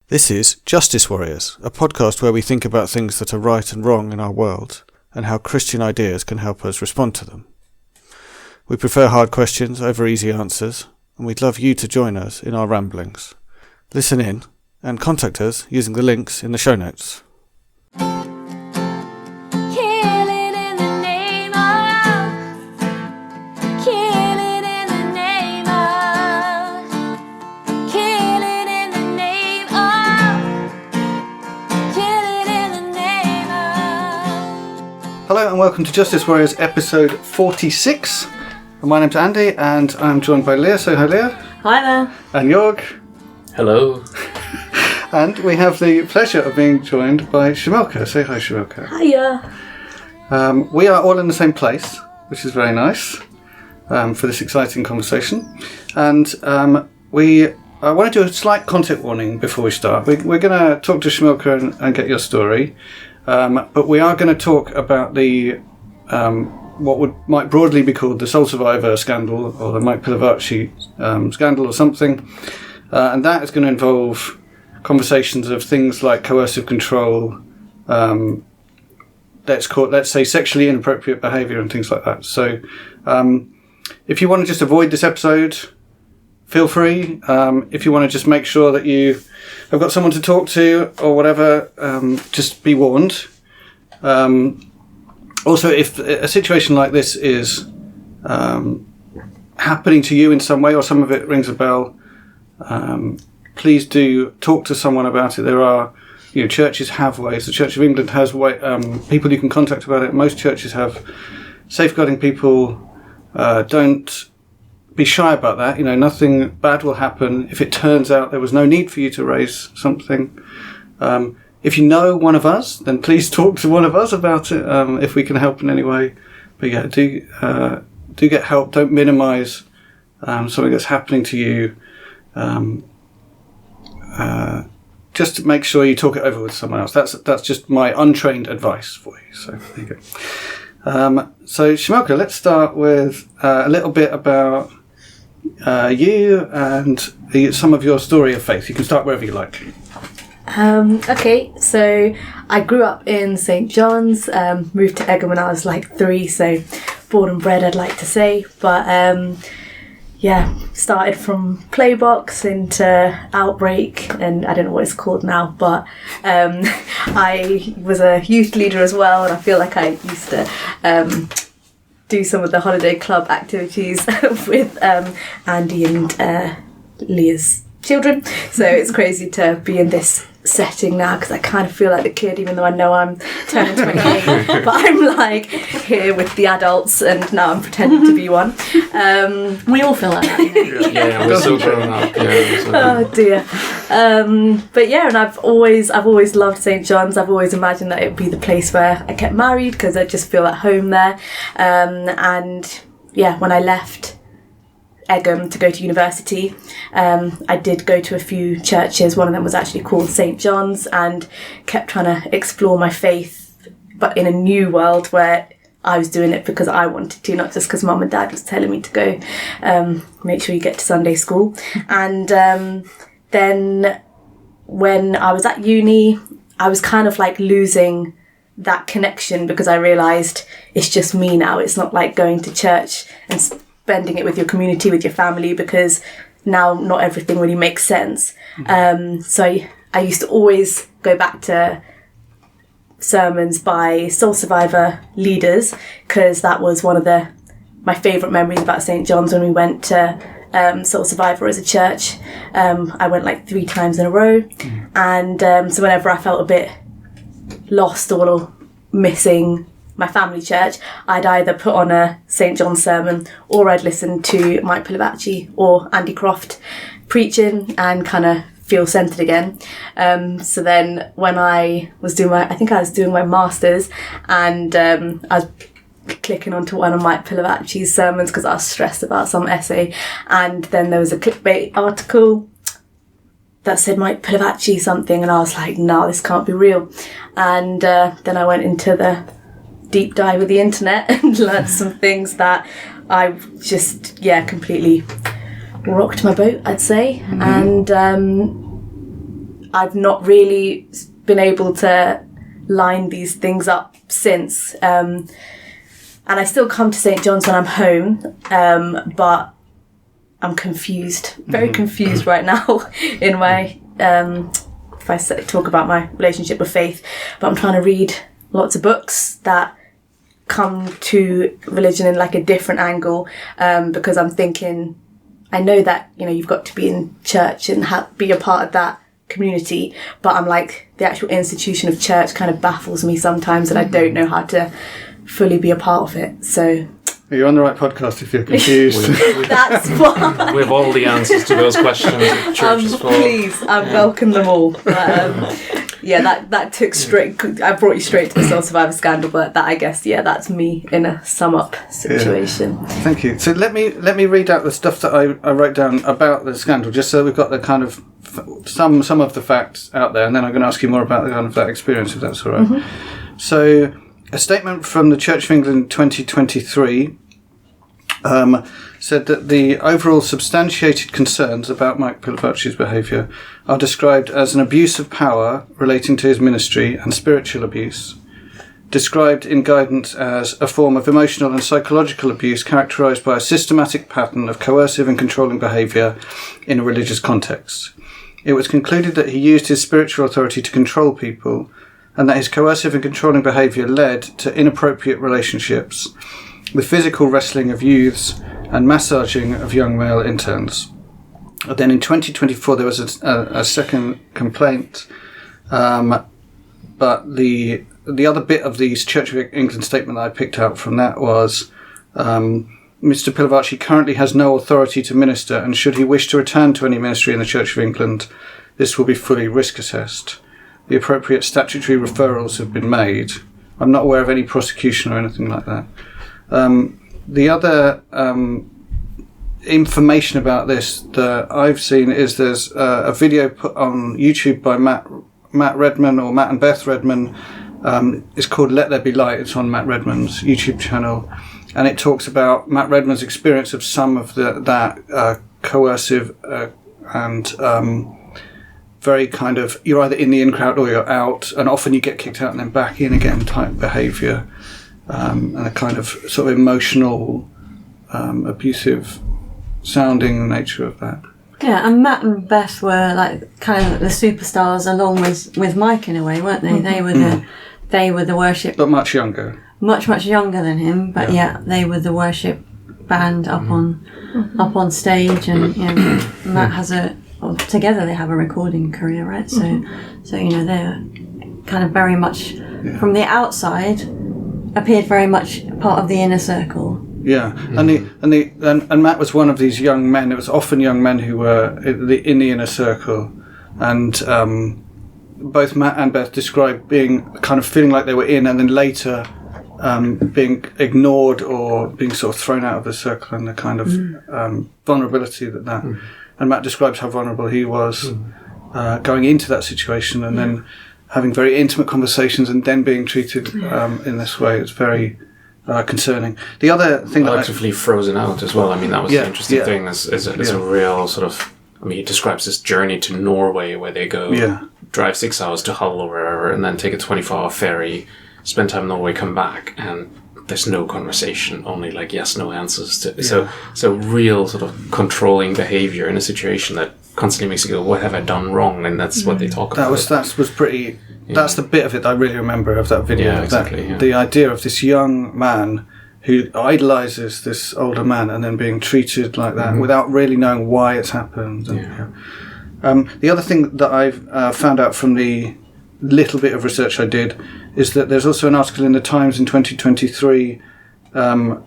This is Justice Worriers, a podcast where we think about things that are right and wrong in our world and how Christian ideas can help us respond to them. We prefer hard questions over easy answers, and we'd love you to join us in our ramblings. Listen in and contact us using the links in the show notes. Hello and welcome to Justice Worriers episode 46. My name's Andy and I'm joined by Leah. So hi Leah. Hi there. And Jörg. Hello. And we have the pleasure of being joined by Shamilka. Say hi Shamilka. Hiya. We are all in the same place, which is very nice for this exciting conversation. And I want to do a slight content warning before we start. We're going to talk to Shamilka and get your story. But we are going to talk about the what might broadly be called the Soul Survivor scandal or the Mike Pilavachi scandal or something, and that is going to involve conversations of things like coercive control, let's say sexually inappropriate behaviour and things like that. So if you want to just avoid this episode, feel free. If you want to just make sure that you have got someone to talk to or whatever, just be warned. Also, if a situation like this is happening to you in some way or some of it rings a bell, please do talk to someone about it. There are, churches have ways. The Church of England has people you can contact about it. Most churches have safeguarding people. Don't be shy about that. Nothing bad will happen if it turns out there was no need for you to raise something. If you know one of us, then please talk to one of us about it if we can help in any way. But yeah, do get help. Don't minimise something that's happening to you. Just make sure you talk it over with someone else. That's just my untrained advice for you. So there you go. So Shamilka, let's start with a little bit about you and some of your story of faith. You can start wherever you like. Okay, so I grew up in St. John's, moved to Egham when I was like 3, so born and bred I'd like to say, but started from Playbox into Outbreak, and I don't know what it's called now, but I was a youth leader as well, and I feel like I used to do some of the holiday club activities with Andy and Leah's children. So it's crazy to be in this setting now because I kind of feel like the kid, even though I know I'm turning 28, but I'm like here with the adults and now I'm pretending to be one. We all feel like that. Yeah, we're so grown up. Oh dear. But yeah, and I've always loved St. John's. I've always imagined that it would be the place where I get married because I just feel at home there. And yeah, when I left Egham to go to university, I did go to a few churches. One of them was actually called St. John's, and kept trying to explore my faith, but in a new world where I was doing it because I wanted to, not just because mum and dad was telling me to go. Make sure you get to Sunday school. And then when I was at uni, I was kind of like losing that connection because I realised it's just me now. It's not like going to church and spending it with your community, with your family, because now not everything really makes sense. So I used to always go back to sermons by Soul Survivor leaders because that was one of my favourite memories about St. John's when we went to Soul Survivor as a church. I went like 3 times in a row, and so whenever I felt a bit lost or missing my family church, I'd either put on a St. John's sermon or I'd listen to Mike Pilavachi or Andy Croft preaching and kind of feel centred again. So then when I was doing my masters, and I was clicking onto one of Mike Pilavachi's sermons because I was stressed about some essay, and then there was a clickbait article that said Mike Pilavachi something, and I was like, no, this can't be real. And then I went into the deep dive of the internet and learned some things that I just completely rocked my boat, I'd say. And I've not really been able to line these things up since. And I still come to St. John's when I'm home, but I'm confused, very confused right now in my, if I talk about my relationship with faith, but I'm trying to read lots of books that come to religion in like a different angle, because I'm thinking, I know that, you know, you've got to be in church and be a part of that community, but I'm like, the actual institution of church kind of baffles me sometimes, and I don't know how to fully be a part of it. So you're on the right podcast if you're confused. That's why. We have all the answers to those questions. Please, I welcome them all. But, that took straight. I brought you straight to the Soul Survivor scandal, but that, I guess, that's me in a sum up situation. Yeah. Thank you. So let me read out the stuff that I wrote down about the scandal, just so we've got the kind of some of the facts out there, and then I'm going to ask you more about the kind of that experience, if that's all right. Mm-hmm. So, a statement from the Church of England 2023 said that the overall substantiated concerns about Mike Pilavachi's behaviour are described as an abuse of power relating to his ministry and spiritual abuse, described in guidance as a form of emotional and psychological abuse characterised by a systematic pattern of coercive and controlling behaviour in a religious context. It was concluded that he used his spiritual authority to control people, and that his coercive and controlling behaviour led to inappropriate relationships, with physical wrestling of youths and massaging of young male interns. And then in 2024 there was a second complaint, but the other bit of the Church of England statement that I picked out from that was, Mr. Pilavachi currently has no authority to minister, and should he wish to return to any ministry in the Church of England, this will be fully risk assessed. The appropriate statutory referrals have been made. I'm not aware of any prosecution or anything like that. The other information about this that I've seen is there's a video put on YouTube by Matt Redman, or Matt and Beth Redman. It's called Let There Be Light. It's on Matt Redman's YouTube channel, and it talks about Matt Redman's experience of some of that coercive and very kind of, you're either in the in crowd or you're out, and often you get kicked out and then back in again type behaviour, and a kind of sort of emotional, abusive sounding nature of that. Yeah, and Matt and Beth were like kind of the superstars along with Mike in a way, weren't they? Mm-hmm. They were the worship, but much younger, much younger than him. But they were the worship band up on stage, and you know, Matt has together they have a recording career, right? So you know, they're kind of very much from the outside appeared very much part of the inner circle. Yeah, and Matt was one of these young men. It was often young men who were in the inner circle, and both Matt and Beth described being kind of feeling like they were in, and then later being ignored or being sort of thrown out of the circle, and the kind of vulnerability that. And Matt describes how vulnerable he was going into that situation, and then having very intimate conversations, and then being treated in this way. It's very concerning. The other thing that actively frozen out as well. I mean, that was the interesting thing. Is a real sort of. I mean, he describes this journey to Norway where they go drive 6 hours to Hull or wherever, and then take a 24-hour ferry, spend time in Norway, come back, and there's no conversation, only like yes, no answers. So real sort of controlling behaviour in a situation that constantly makes you go, what have I done wrong? And that's what they talk about. That was pretty. That's the bit of it I really remember of that video. Yeah, exactly. The idea of this young man who idolises this older man and then being treated like that without really knowing why it's happened. And, the other thing that I've found out from the little bit of research I did is that there's also an article in the Times in 2023 where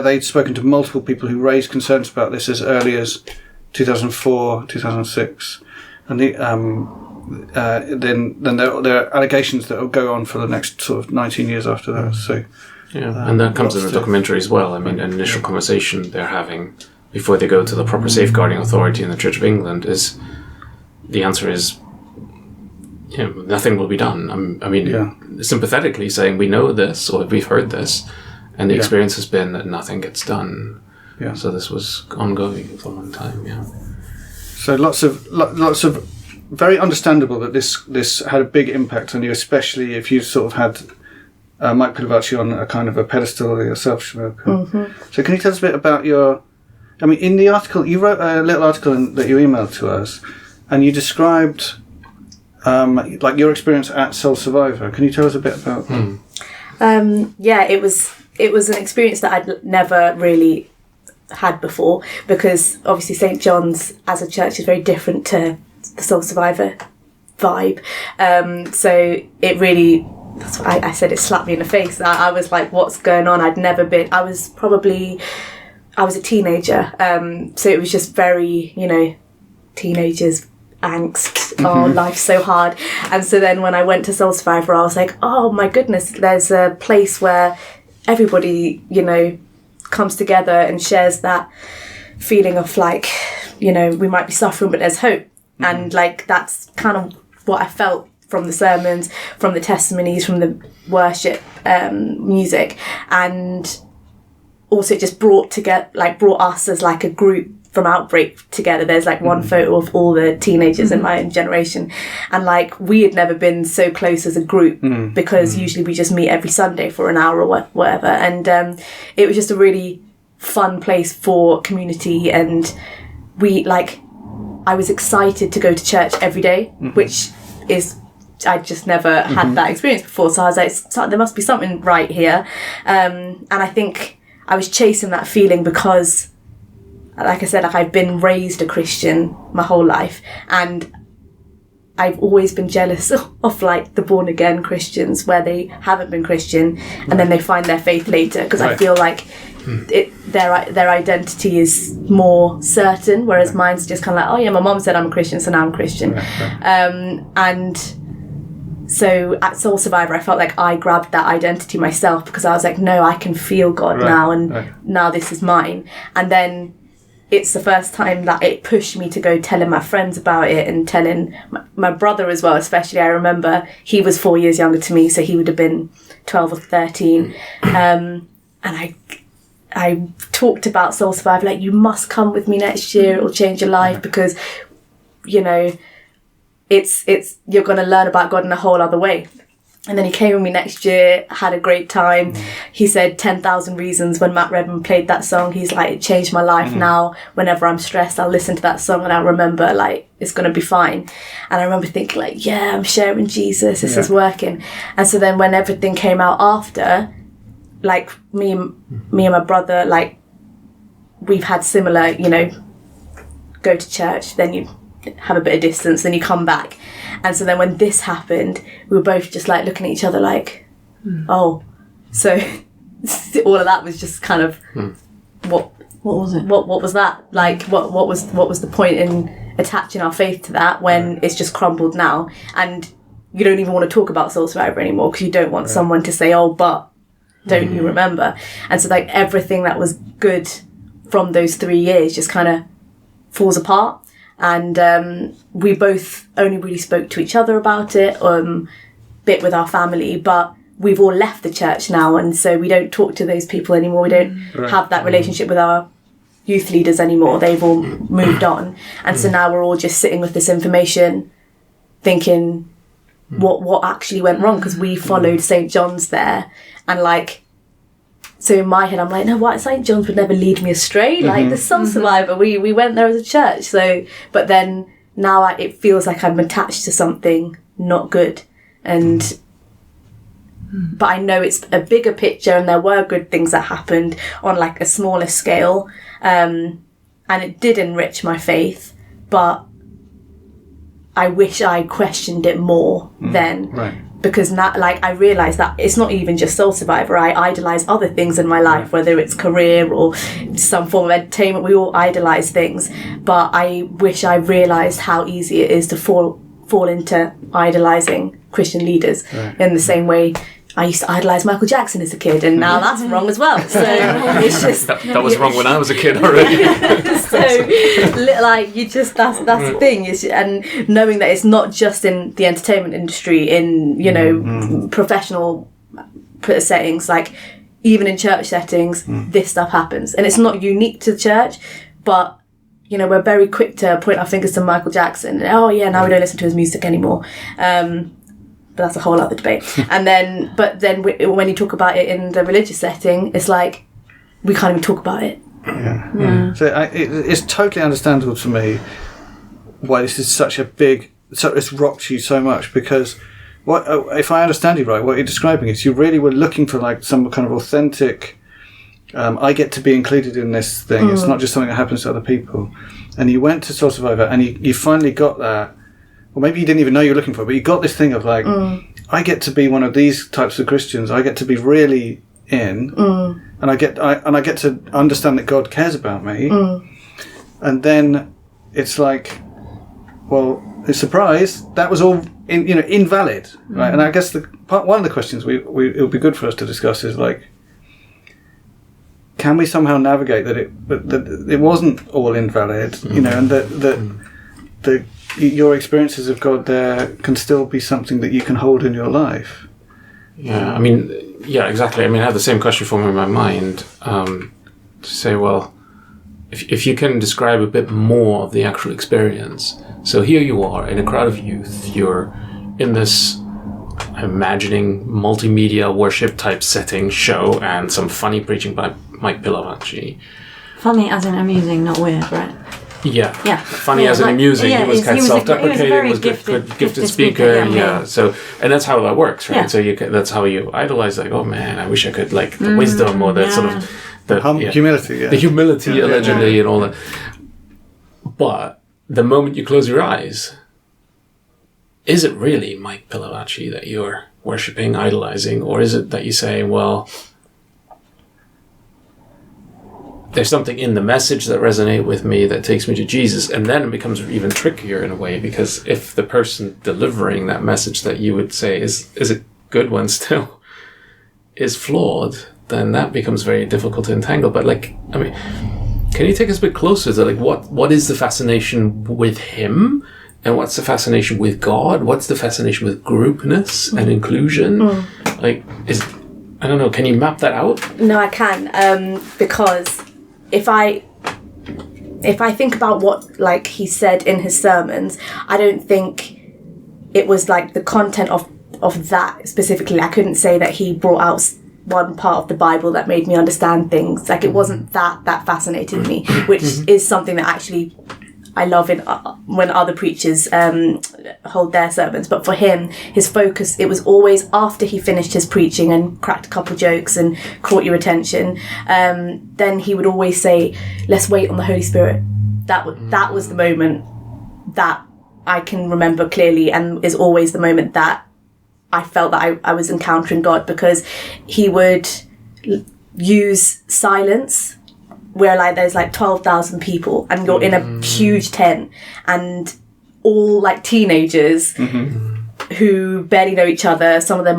they'd spoken to multiple people who raised concerns about this as early as 2004, 2006, and then there are allegations that will go on for the next sort of 19 years after that. So and that comes in the documentary as well. I mean, an initial conversation they're having before they go to the proper safeguarding authority in the Church of England is the answer is, you know, nothing will be done. I mean, sympathetically saying we know this or we've heard this, and the experience has been that nothing gets done. Yeah. So this was ongoing for a long time. Yeah. So lots of very understandable that this had a big impact on you, especially if you sort of had Mike Pilavachi on a kind of a pedestal yourself, Shamilka. Mm-hmm. So can you tell us a bit about in the article, you wrote a little article that you emailed to us, and you described like your experience at Soul Survivor. Can you tell us a bit about that? Yeah, it was an experience that I'd never really had before, because obviously St. John's as a church is very different to the Soul Survivor vibe. So it really, that's what I said, it slapped me in the face. I was like, what's going on? I was a teenager. So it was just very, teenagers, angst, life's so hard. And so then when I went to Soul Survivor, I was like, oh my goodness, there's a place where everybody, comes together and shares that feeling of like, we might be suffering, but there's hope. And like, that's kind of what I felt from the sermons, from the testimonies, from the worship music. And also it just brought us as like a group from Outbreak together. There's like one photo of all the teenagers in my own generation, and like we had never been so close as a group, because usually we just meet every Sunday for an hour or whatever, and it was just a really fun place for community. And I was excited to go to church every day, which is, I just never had that experience before, so I was like, there must be something right here. And I think I was chasing that feeling because, like I said, I've been raised a Christian my whole life, and I've always been jealous of like the born again Christians where they haven't been Christian and then they find their faith later, because I feel like their identity is more certain, whereas mine's just kind of like, oh yeah, my mom said I'm a Christian, so now I'm Christian. And so at Soul Survivor, I felt like I grabbed that identity myself, because I was like, no, I can feel God now, and now this is mine. And then it's the first time that it pushed me to go telling my friends about it, and telling my brother as well, especially. I remember he was 4 years younger to me, so he would have been 12 or 13. And I talked about Soul Survivor, like, you must come with me next year, it will change your life, because, it's you're going to learn about God in a whole other way. And then he came with me next year, had a great time. He said 10,000 Reasons when Matt Redman played that song. He's like, it changed my life. Now, whenever I'm stressed, I'll listen to that song and I'll remember, like, it's going to be fine. And I remember thinking, like, yeah, I'm sharing Jesus. This is working. And so then when everything came out after, like, me and my brother, like, we've had similar, go to church, then you have a bit of distance, then you come back. And so then when this happened, we were both just like looking at each other like, oh, so all of that was just kind of what was it? What was that? Like, what was the point in attaching our faith to that when it's just crumbled now? And you don't even want to talk about Soul Survivor anymore, because you don't want someone to say, oh, but don't you remember? And so like everything that was good from those 3 years just kind of falls apart. And we both only really spoke to each other about it, bit with our family, but we've all left the church now, and so we don't talk to those people anymore. We don't have that relationship with our youth leaders anymore. They've all moved on. And so now we're all just sitting with this information thinking what actually went wrong, because we followed St. John's there, and like, so in my head, I'm like, no, what? St. John's would never lead me astray. Like, the Soul Survivor, we went there as a church. So, but then now it feels like I'm attached to something not good. And, but I know it's a bigger picture, and there were good things that happened on like a smaller scale. And it did enrich my faith, but I wish I questioned it more then. Right. Because now, like, I realise that it's not even just Soul Survivor. I idolise other things in my life, whether it's career or some form of entertainment. We all idolise things. But I wish I realised how easy it is to fall into idolising Christian leaders in the same way I used to idolise Michael Jackson as a kid, and now that's wrong as well. So it's just that was wrong when I was a kid already. So like, you just that's the thing, and knowing that it's not just in the entertainment industry, in professional settings, like even in church settings, this stuff happens, and it's not unique to the church, but we're very quick to point our fingers to Michael Jackson. Oh yeah, now we don't listen to his music anymore. But that's a whole other debate. And then, when you talk about it in the religious setting, it's like we can't even talk about it. Yeah. So it's totally understandable to me why this is such a big. So it's rocked you so much because, if I understand you right, what you're describing is you really were looking for like some kind of authentic. I get to be included in this thing. It's not just something that happens to other people. And you went to Soul Survivor, and you finally got that. Or maybe you didn't even know you were looking for it, but you got this thing of like, I get to be one of these types of Christians. I get to be really in, and I get to understand that God cares about me. And then it's like, well, a surprise, that was all invalid, right? And I guess one of the questions it would be good for us to discuss is like, can we somehow navigate that it wasn't all invalid, and that your experiences of God there can still be something that you can hold in your life? Yeah, I mean, yeah, exactly. I mean, I have the same question forming in my mind to say, well, if you can describe a bit more of the actual experience. So here you are in a crowd of youth. You're in this, I'm imagining, multimedia worship type setting show and some funny preaching by Mike Pilavachi. Funny as in amusing, not weird, right? Yeah. Funny Yeah, as in amusing. yeah, he was kind of self-deprecating. Was gifted speaker. Yeah. So, and that's how that works, right? So that's how you idolize. Like, oh man, I wish I could like the wisdom or the sort of the humility. Yeah. The humility allegedly and all that. But the moment you close your eyes, is it really Mike Pilavachi that you're worshipping, idolizing, or is it that you say, well, there's something in the message that resonates with me that takes me to Jesus? And then it becomes even trickier in a way, because if the person delivering that message that you would say is a good one still is flawed, then that becomes very difficult to entangle. But like, I mean, can you take us a bit closer to like what is the fascination with him, and what's the fascination with God? What's the fascination with groupness and inclusion? Like, I don't know, can you map that out? No, I can, because if I think about what like he said in his sermons, I don't think it was like the content of that specifically. I couldn't say that he brought out one part of the Bible that made me understand things. Like, it wasn't that fascinated me, which is something that actually I love in when other preachers hold their sermons. But for him, his focus, it was always after he finished his preaching and cracked a couple jokes and caught your attention, then he would always say, let's wait on the Holy Spirit. That was the moment that I can remember clearly, and is always the moment that I felt that I was encountering God, because he would use silence where like there's like 12,000 people and you're in a huge tent and all like teenagers who barely know each other. Some of them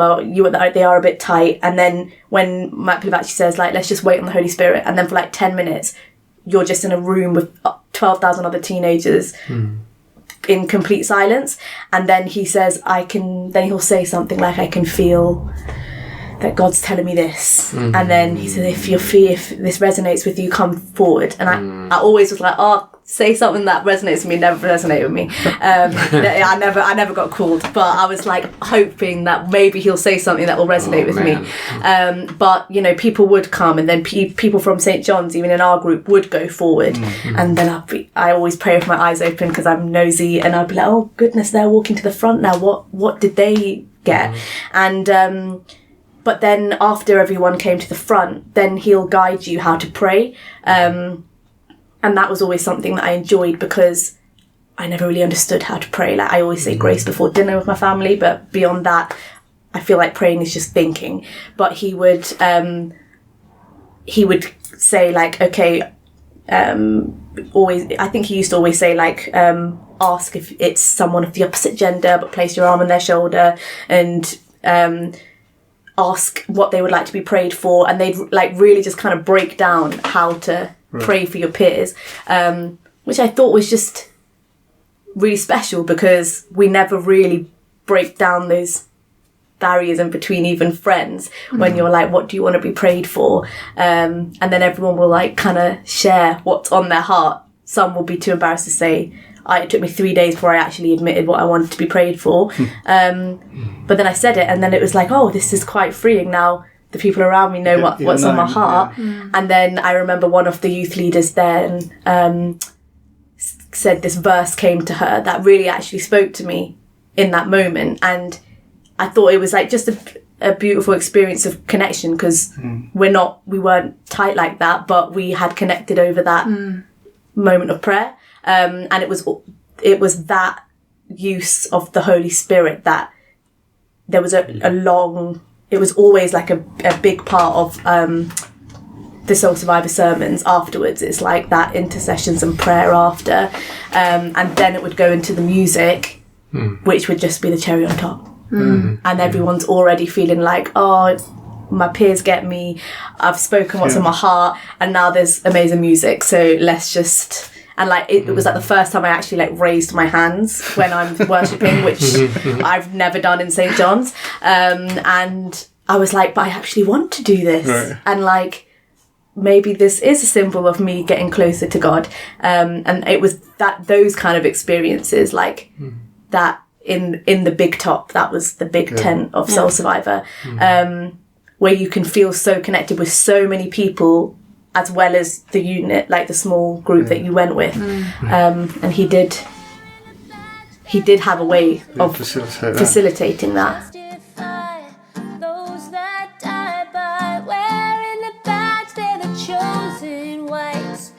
they are a bit tight, and then when Mike Pilavachi says like, let's just wait on the Holy Spirit, and then for like 10 minutes you're just in a room with 12,000 other teenagers in complete silence, and then he says then he'll say something like, I can feel that God's telling me this, and then he said, if this resonates with you, come forward. And I always was like, oh, say something that resonates with me. Never resonated with me. I never got called, but I was like hoping that maybe he'll say something that will resonate with me. But people would come, and then people from St. John's, even in our group, would go forward, and then I always pray with my eyes open because I'm nosy, and I'd be like, oh goodness, they're walking to the front now. What did they get? And but then after everyone came to the front, then he'll guide you how to pray. And that was always something that I enjoyed, because I never really understood how to pray. Like, I always say grace before dinner with my family, but beyond that, I feel like praying is just thinking. But he would say like, okay, always, I think he used to always say like, ask if it's someone of the opposite gender, but place your arm on their shoulder, and ask what they would like to be prayed for, and they'd like really just kind of break down how to pray for your peers, which I thought was just really special, because we never really break down those barriers in between even friends when you're like, what do you want to be prayed for, and then everyone will like kind of share what's on their heart some will be too embarrassed to say. It took me 3 days before I actually admitted what I wanted to be prayed for. But then I said it, and then it was like, oh, this is quite freeing now. The people around me know what's on my heart. Yeah. And then I remember one of the youth leaders then said this verse came to her that really actually spoke to me in that moment. And I thought it was like just a beautiful experience of connection, because we weren't tight like that, but we had connected over that moment of prayer. And it was that use of the Holy Spirit that there was it was always like a big part of the Soul Survivor sermons afterwards. It's like that intercessions and prayer after, and then it would go into the music, which would just be the cherry on top. And everyone's already feeling like, oh, my peers get me, I've spoken what's on my heart, and now there's amazing music, so let's just... And like it was like the first time I actually like raised my hands when I'm worshipping, which I've never done in St. John's. And I was like, but I actually want to do this. Right. And like, maybe this is a symbol of me getting closer to God. And it was those kind of experiences, like that in the big top, that was the big tent of Soul Survivor, where you can feel so connected with so many people, as well as the unit, like the small group that you went with. And he did have a way of facilitating that. Those that died by wearing the badge, they're the chosen ones.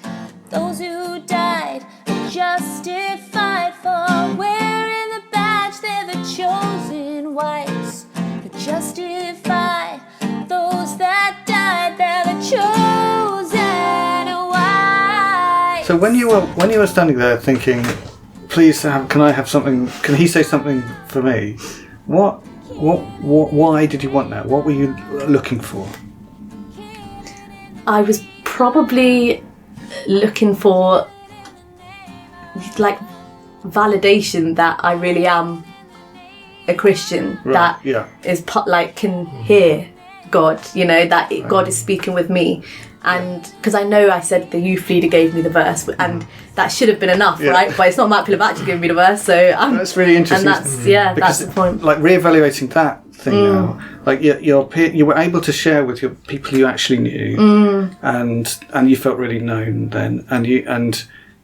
Those who died are justified for wearing the badge, they're the chosen ones. They're justified. Those that died, they're the chosen ones. So when you were standing there thinking, please, can I have something? Can he say something for me? Why did you want that? What were you looking for? I was probably looking for like validation that I really am a Christian, that is like can hear God, you know, that God is speaking with me. And because I know I said the youth leader gave me the verse, and that should have been enough, right? But it's not Matt Pilavachi giving me the verse, so that's really interesting. And that's the point. Like reevaluating that thing now, like you were able to share with your people you actually knew, and you felt really known then, and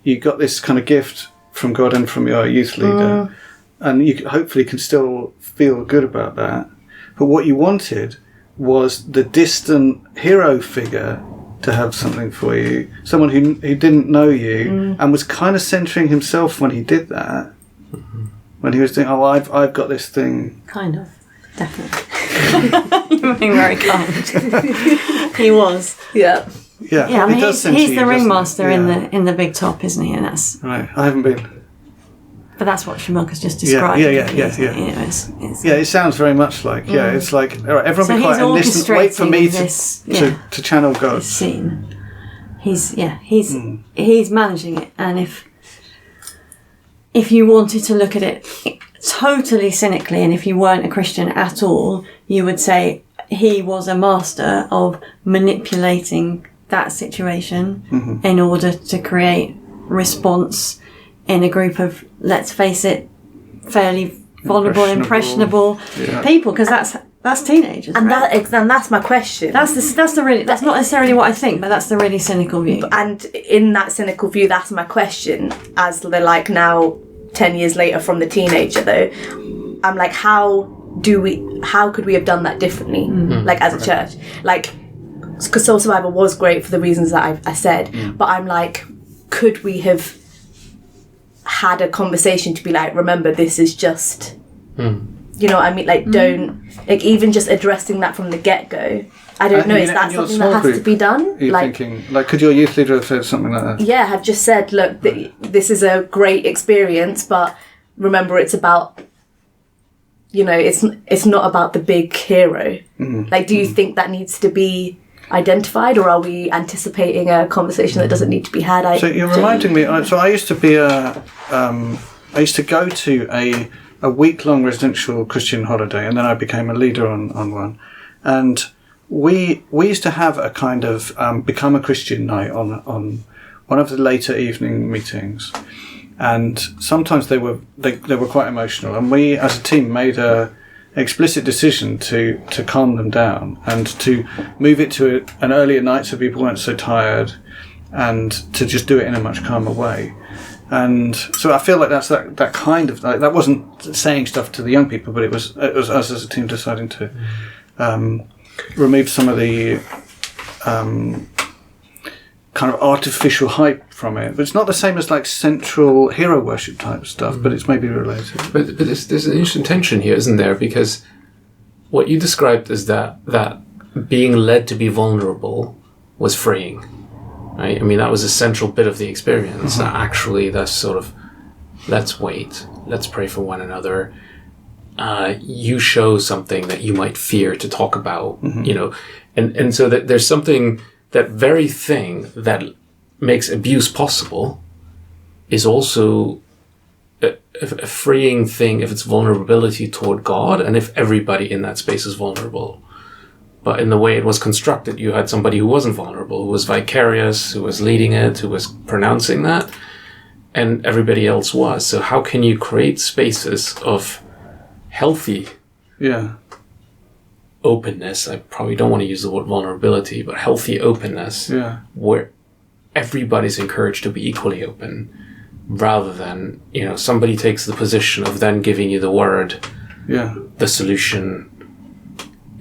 you got this kind of gift from God and from your youth leader, and you hopefully can still feel good about that. But what you wanted was the distant hero figure to have something for you, someone who didn't know you and was kind of centering himself when he did that, when he was doing, oh, I've got this thing. Kind of, definitely. You're being very kind. He was. Yeah. I mean, he's the ringmaster in the big top, isn't he? And that's right. I haven't been. But that's what Shamilka's just described. Yeah. You know, it's it sounds very much like, it's like, all right, everyone be quiet and listen, wait for me to channel God. This scene. He's managing it, and if you wanted to look at it totally cynically, and if you weren't a Christian at all, you would say he was a master of manipulating that situation in order to create response in a group of, let's face it, fairly vulnerable, impressionable people, because that's teenagers, and right? and that's my question. That's not necessarily what I think, but that's the really cynical view. And in that cynical view, that's my question. As the like now 10 years later from the teenager, though, I'm like, how could we have done that differently, like as a church, like, because Soul Survivor was great for the reasons that I said, but I'm like, could we have had a conversation to be like, remember, this is just, you know what I mean? Like, don't, like, even just addressing that from the get-go. I don't know, is that something that has to be done? You're like, thinking, like, could your youth leader have said something like that? Yeah, have just said, look, this is a great experience, but remember, it's about, you know, it's not about the big hero. Like, do you think that needs to be identified, or are we anticipating a conversation that doesn't need to be had? So you're reminding me. So I used to be I used to go to a week-long residential Christian holiday, and then I became a leader on one. And we used to have a kind of become a Christian night on one of the later evening meetings, and sometimes they were quite emotional, and we as a team made a explicit decision to calm them down and to move it to an earlier night so people weren't so tired, and to just do it in a much calmer way. And so I feel like that's that kind of, like, that wasn't saying stuff to the young people, but it was us as a team deciding to remove some of the kind of artificial hype from it. But it's not the same as like central hero worship type stuff, but it's maybe related. But there's an interesting tension here, isn't there? Because what you described is that being led to be vulnerable was freeing, right? I mean, that was a central bit of the experience. That actually, that's sort of, let's wait, let's pray for one another. You show something that you might fear to talk about, you know, and so that there's something, that very thing that makes abuse possible is also a freeing thing if it's vulnerability toward God and if everybody in that space is vulnerable. But in the way it was constructed, you had somebody who wasn't vulnerable, who was vicarious, who was leading it, who was pronouncing that, and everybody else was. So how can you create spaces of healthy openness? I probably don't want to use the word vulnerability, but healthy openness, where everybody's encouraged to be equally open, rather than, you know, somebody takes the position of then giving you the word, the solution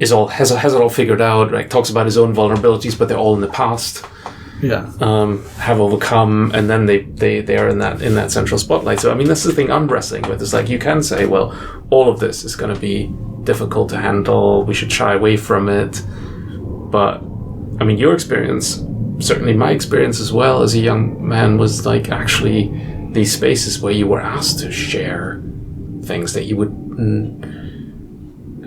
is all has it all figured out, right? Talks about his own vulnerabilities, but they're all in the past. Have overcome, and then they are in that central spotlight. So I mean, that's the thing I'm wrestling with. It's like, you can say, well, all of this is going to be difficult to handle, we should shy away from it. But I mean, your experience, certainly my experience as well as a young man, was like actually these spaces where you were asked to share things that you would,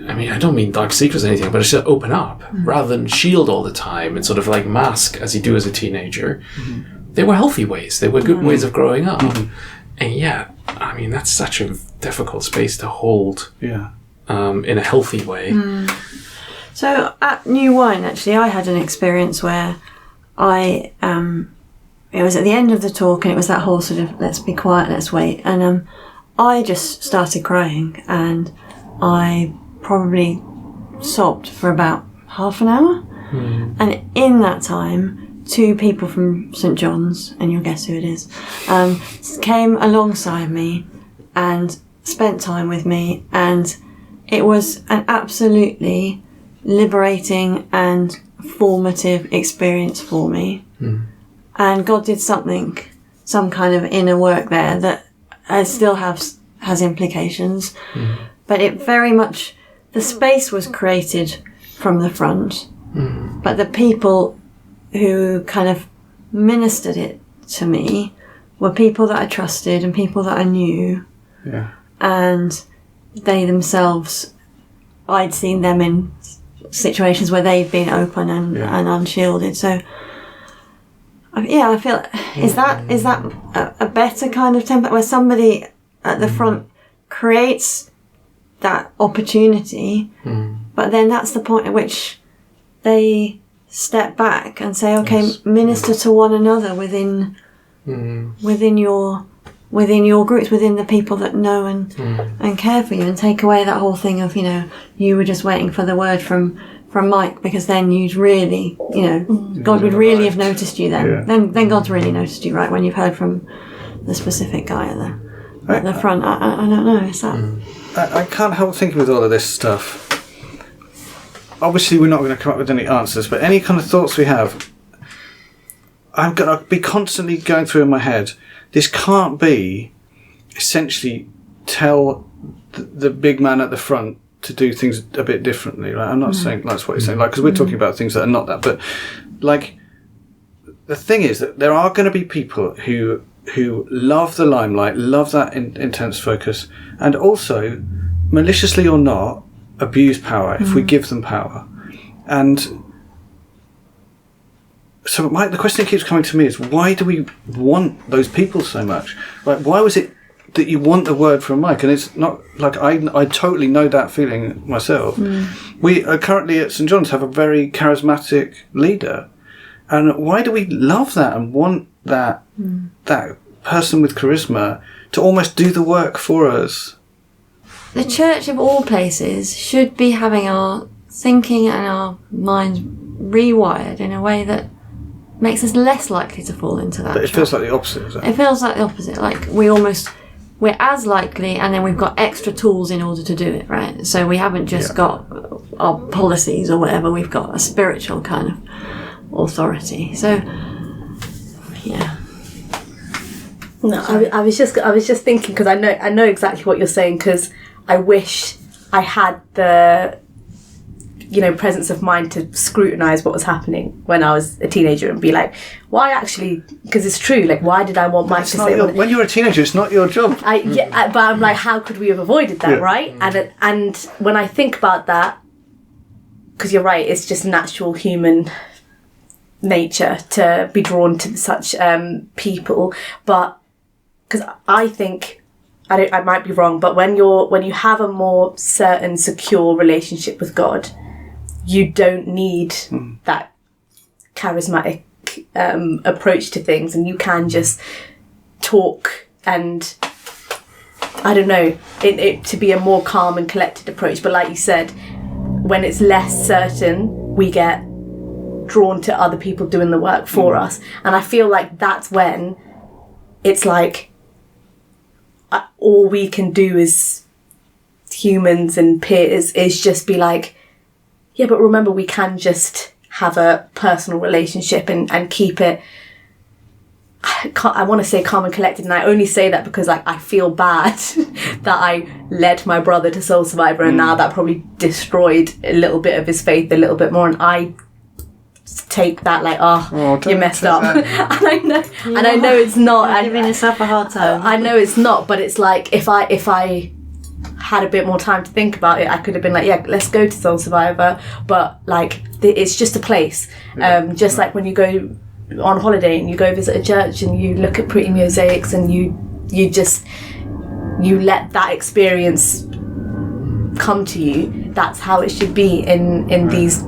I mean, I don't mean dark secrets or anything, but it's just open up rather than shield all the time and sort of like mask as you do as a teenager. They were healthy ways, they were good ways of growing up. And yet, I mean, that's such a difficult space to hold in a healthy way. So at New Wine, actually, I had an experience where it was at the end of the talk, and it was that whole sort of, let's be quiet, let's wait. And I just started crying, and I probably sobbed for about half an hour. And in that time, 2 people from St. John's, and you'll guess who it is, came alongside me and spent time with me, and it was an absolutely liberating and formative experience for me. And God did some kind of inner work there that still has implications. But it very much, the space was created from the front, but the people who kind of ministered it to me were people that I trusted and people that I knew. And they themselves, I'd seen them in situations where they've been open and unshielded. So I feel, is that a better kind of template where somebody at the front creates that opportunity, but then that's the point at which they step back and say, okay, minister to one another within your groups, within the people that know and care for you, and take away that whole thing of, you know, you were just waiting for the word from Mike, because then you'd really, you know, God would really have noticed you then. Then God's really noticed you, right, when you've heard from the specific guy at the front. I don't know, is that... I can't help thinking with all of this stuff. Obviously, we're not going to come up with any answers, but any kind of thoughts we have, I'm going to be constantly going through in my head. This can't be essentially tell the big man at the front to do things a bit differently. Right? I'm not saying that's what you're saying, like, because we're talking about things that are not that. But like, the thing is that there are going to be people who love the limelight, love that intense focus, and also, maliciously or not, abuse power if we give them power. And so the question that keeps coming to me is, why do we want those people so much? Like, why was it that you want the word from Mike? And it's not like I totally know that feeling myself. We are currently at St. John's have a very charismatic leader, And why do we love that and want that person with charisma to almost do the work for us? The church of all places should be having our thinking and our minds rewired in a way that makes us less likely to fall into that. But it feels like the opposite, isn't it? It feels like the opposite. Like we're as likely, and then we've got extra tools in order to do it, right? So we haven't just got our policies or whatever, we've got a spiritual kind of authority. So, yeah. No, I was just thinking, because I know exactly what you're saying, because I wish I had the presence of mind to scrutinise what was happening when I was a teenager and be like, why actually, because it's true, like, why did I want Mike to say when you're a teenager, it's not your job. But I'm like, how could we have avoided that, right? And when I think about that, because you're right, it's just natural human nature to be drawn to such people, but because I think I might be wrong, but when you have a more certain, secure relationship with God, you don't need that charismatic approach to things, and you can just talk, and I don't know, it to be a more calm and collected approach. But like you said, when it's less certain, we get drawn to other people doing the work for us, and I feel like that's when it's like all we can do as humans and peers is just be like, yeah, but remember, we can just have a personal relationship and keep it, I want to say calm and collected, and I only say that because like I feel bad that I led my brother to Soul Survivor, and now that probably destroyed a little bit of his faith a little bit more, and I take that like, you messed up. And I know it's not. You're giving yourself a hard time. I know it's not, but it's like if I had a bit more time to think about it, I could have been like, yeah, let's go to Soul Survivor, but like it's just a place, just like when you go on holiday and you go visit a church and you look at pretty mosaics and you let that experience come to you. That's how it should be in these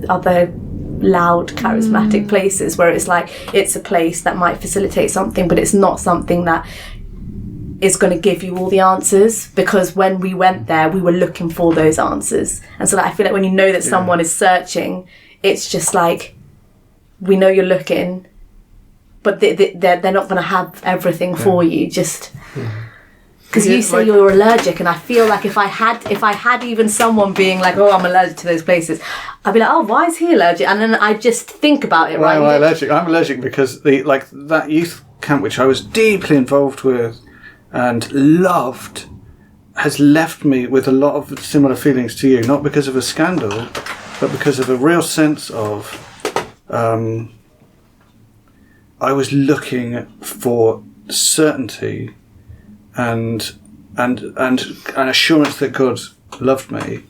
other loud, charismatic places, where it's like it's a place that might facilitate something, but it's not something that is going to give you all the answers, because when we went there we were looking for those answers. And so I feel like when you know that someone is searching, it's just like, we know you're looking, but they're not going to have everything for you, just because you say you're allergic, and I feel like if I had even someone being like, oh, I'm allergic to those places, I'd be like, oh, why is he allergic? And then I just think about it. Why am I allergic? I'm allergic because that youth camp, which I was deeply involved with and loved, has left me with a lot of similar feelings to you, not because of a scandal, but because of a real sense of I was looking for certainty and assurance that God loved me,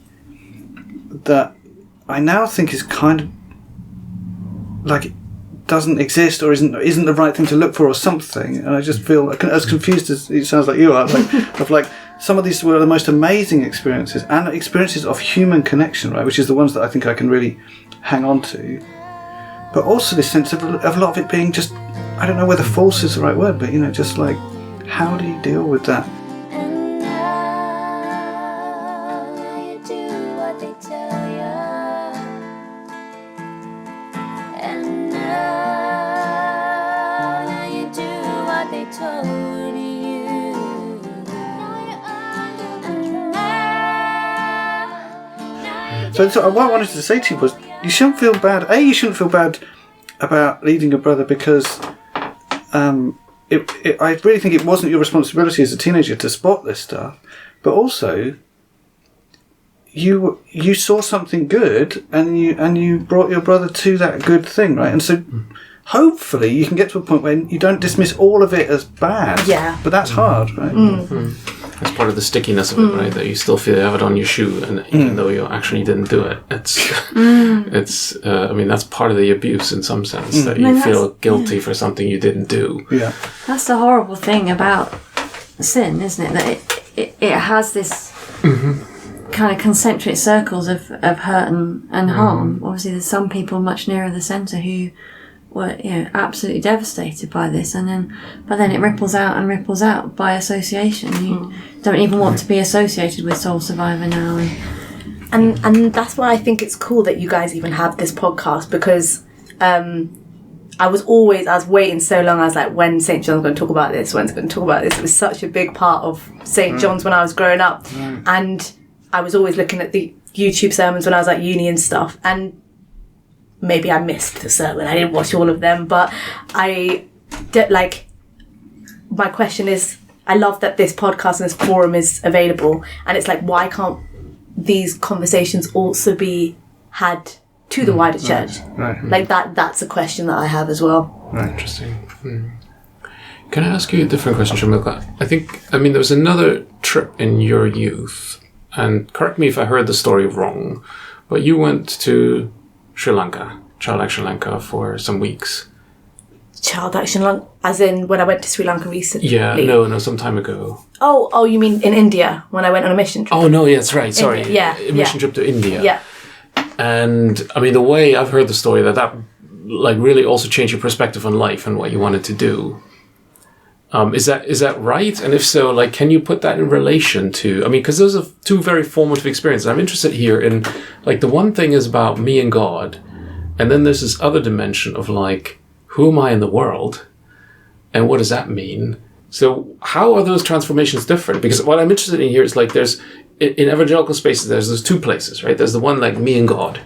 that I now think is kind of like doesn't exist, or isn't the right thing to look for, or something. And I just feel as confused as it sounds like you are, like some of these were the most amazing experiences, and experiences of human connection, right, which is the ones that I think I can really hang on to. But also this sense of a lot of it being just, I don't know whether false is the right word, but just like, how do you deal with that? And now you do what they tell you. And now you do what they told you. Now you're under control. So what I wanted to say to you was, you shouldn't feel bad. You shouldn't feel bad about leading your brother, because I really think it wasn't your responsibility as a teenager to spot this stuff. But also, you saw something good, and you brought your brother to that good thing, right? And so hopefully you can get to a point where you don't dismiss all of it as bad. Yeah. But that's hard, right? That's part of the stickiness of it, right? That you still feel you have it on your shoe, and even though you actually didn't do it, it's I mean, that's part of the abuse in some sense, that you feel guilty for something you didn't do. Yeah. That's the horrible thing about sin, isn't it? That it has this kind of concentric circles of hurt and harm. Obviously, there's some people much nearer the centre who were, absolutely devastated by this, but then it ripples out by association. You don't even want to be associated with Soul Survivor now. And that's why I think it's cool that you guys even have this podcast, because I was waiting so long. I was like, when St. John's going to talk about this? When's going to talk about this? It was such a big part of St. John's when I was growing up. And I was always looking at the YouTube sermons when I was at uni and stuff. And maybe I missed the sermon. I didn't watch all of them. But my question is, I love that this podcast and this forum is available. And it's like, why can't these conversations also be had to the wider church? Right. Like that's a question that I have as well. Right. Interesting. Can I ask you a different question, Shamilka? There was another trip in your youth, and correct me if I heard the story wrong, but you went to Sri Lanka, Child Action Lanka, for some weeks. Child Action Lanka, as in when I went to Sri Lanka recently? Yeah, no, some time ago. Oh, you mean in India, when I went on a mission trip? Oh, no, yeah, that's right, sorry. A mission trip to India. Yeah. And, the way I've heard the story, that really also changed your perspective on life and what you wanted to do. Is that right? And if so, can you put that in relation to, because those are two very formative experiences. I'm interested here in, the one thing is about me and God, and then there's this other dimension of, who am I in the world? And what does that mean? So how are those transformations different? Because what I'm interested in here is there's, in evangelical spaces, there's two places, right? There's the one me and God.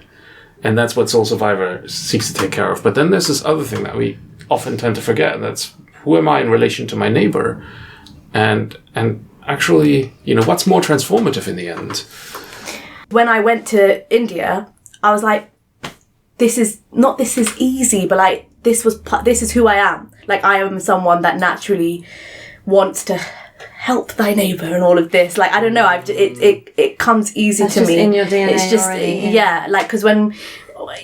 And that's what Soul Survivor seeks to take care of. But then there's this other thing that we often tend to forget. And that's, who am I in relation to my neighbor? And actually, what's more transformative in the end? When I went to India, I was like, this is easy, but this is who I am. I am someone that naturally wants to help thy neighbour and all of this. I don't know. It comes easy That's to just me. in your DNA it's just already, because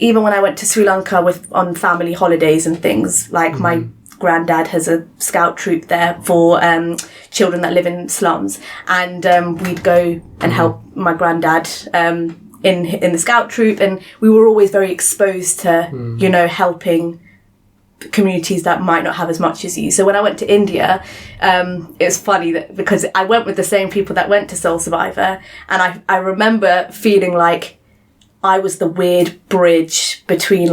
even when I went to Sri Lanka on family holidays and things, my granddad has a scout troop there for children that live in slums, and we'd go and help my granddad in the scout troop, and we were always very exposed to helping communities that might not have as much as you. So when I went to India, it was funny that because I went with the same people that went to Soul Survivor, and I remember feeling like I was the weird bridge between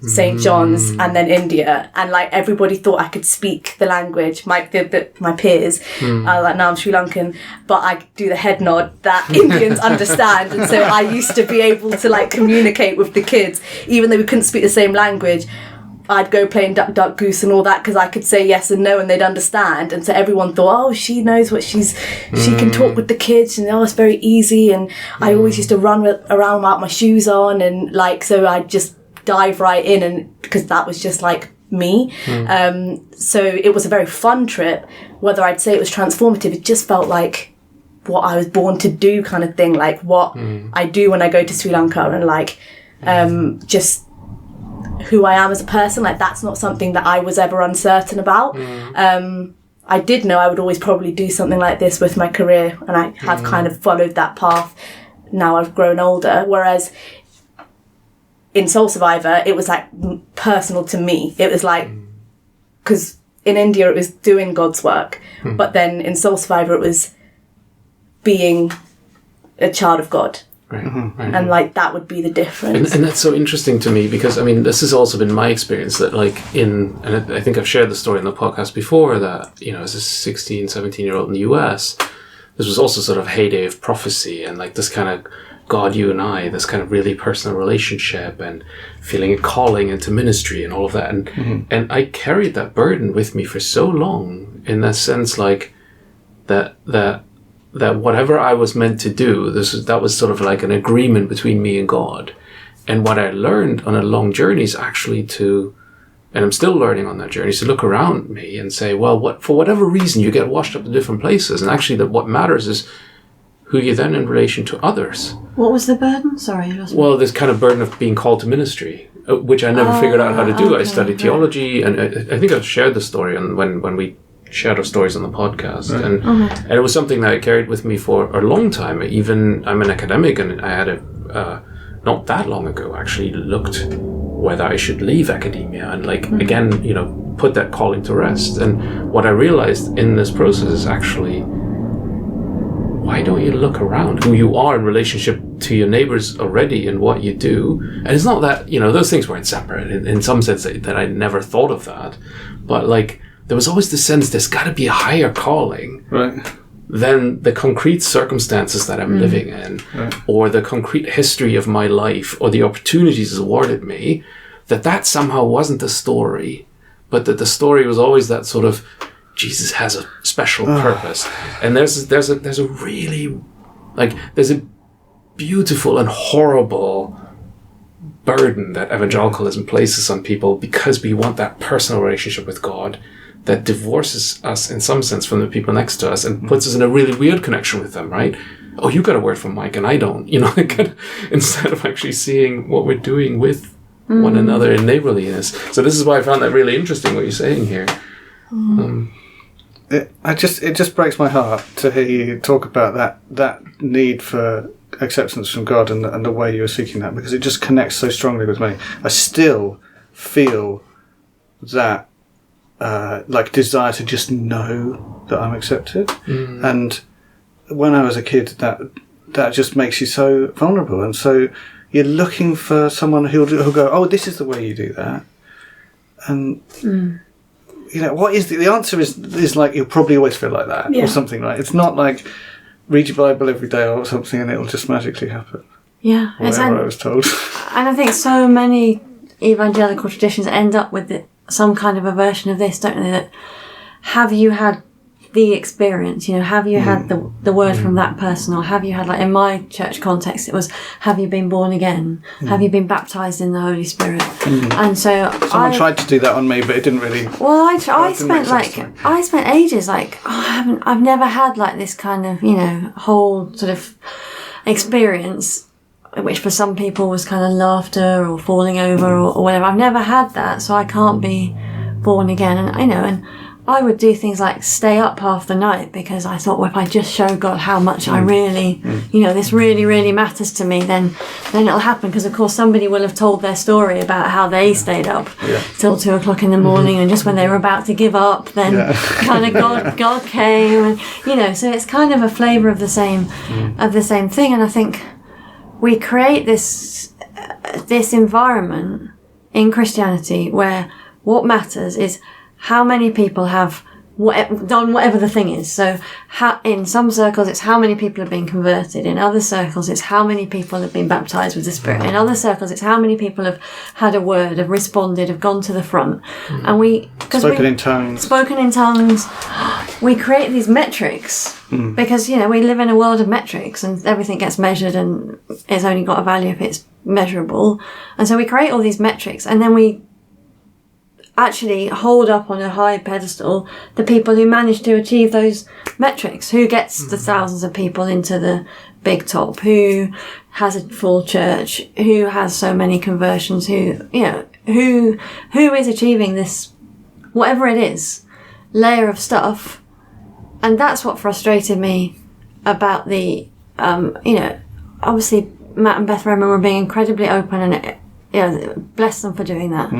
St. John's and then India, and everybody thought I could speak the language. My peers, now I'm Sri Lankan, but I do the head nod that Indians understand, and so I used to be able to communicate with the kids, even though we couldn't speak the same language. I'd go playing duck, duck, goose and all that because I could say yes and no and they'd understand. And so everyone thought, oh, she knows what she can talk with the kids, and it's very easy. And I always used to run around without my shoes on, and so I'd just dive right in, and because that was just me. So it was a very fun trip. Whether I'd say it was transformative, it just felt like what I was born to do kind of thing, what I do when I go to Sri Lanka, and just who I am as a person. That's not something that I was ever uncertain about. I did know I would always probably do something like this with my career, and I have kind of followed that path now I've grown older, whereas in Soul Survivor it was personal to me. It was because in India it was doing God's work, but then in Soul Survivor it was being a child of God. Right. And that would be the difference. And that's so interesting to me because this has also been my experience that and I think I've shared the story in the podcast before that, as a 16, 17-year-old in the US, this was also sort of heyday of prophecy and this kind of God, you and I, this kind of really personal relationship and feeling a calling into ministry and all of that. And I carried that burden with me for so long in that sense, that whatever I was meant to do, that was sort of an agreement between me and God. And what I learned on a long journey is actually and I'm still learning on that journey, is to look around me and say, well, for whatever reason you get washed up to different places. And actually what matters is who you then in relation to others. What was the burden? Sorry. Well, this kind of burden of being called to ministry, which I never figured out how to do. Okay, I studied theology, and I think I've shared the story on when we shadow stories on the podcast, and it was something that I carried with me for a long time. Even I'm an academic, and I had not that long ago actually looked whether I should leave academia and again, put that calling to rest. And what I realized in this process is actually, why don't you look around who you are in relationship to your neighbors already and what you do? And it's not that, those things weren't separate in some sense that I never thought of that. But there was always the sense there's got to be a higher calling. Right. Than the concrete circumstances that I'm living in, or the concrete history of my life, or the opportunities awarded me, that somehow wasn't the story, but that the story was always that sort of, Jesus has a special purpose. And there's a really, there's a beautiful and horrible burden that evangelicalism places on people because we want that personal relationship with God that divorces us in some sense from the people next to us and puts us in a really weird connection with them, right? Oh, you got a word from Mike and I don't, instead of actually seeing what we're doing with one another in neighborliness. So this is why I found that really interesting what you're saying here. It just breaks my heart to hear you talk about that need for acceptance from God and the way you're seeking that, because it just connects so strongly with me. I still feel that desire to just know that I'm accepted. And when I was a kid, that just makes you so vulnerable, and so you're looking for someone who'll go, oh, this is the way you do that. And what is the answer is you'll probably always feel like that, or something like. It's not like read your Bible every day or something and it'll just magically happen. Yeah, whatever I was told. And I think so many evangelical traditions end up with some kind of a version of this, don't they? That have you had the experience? Have you had the word from that person, or have you had, in my church context, it was, have you been born again? Have you been baptised in the Holy Spirit? And so someone tried to do that on me, but it didn't really. Well, I spent ages I've never had this kind of whole sort of experience, which for some people was kind of laughter or falling over or whatever. I've never had that, so I can't be born again. And I would do things like stay up half the night because I thought, well, if I just show God how much I really, this really, really matters to me, then it'll happen. Because of course somebody will have told their story about how they stayed up till 2 o'clock in the morning, and just when they were about to give up, then kind of God came, and so it's kind of a flavour of the same thing. And I think we create this environment in Christianity where what matters is how many people have done whatever the thing is. So in some circles it's how many people have been converted. In other circles it's how many people have been baptised with the Spirit. In other circles it's how many people have had a word, have responded, have gone to the front. And spoken in tongues. We create these metrics because, we live in a world of metrics and everything gets measured and it's only got a value if it's measurable. And so we create all these metrics, and then we actually hold up on a high pedestal the people who manage to achieve those metrics, who gets the thousands of people into the big top, who has a full church, who has so many conversions, who is achieving this, whatever it is, layer of stuff. And that's what frustrated me about the, obviously Matt and Beth Roman were being incredibly open, and bless them for doing that.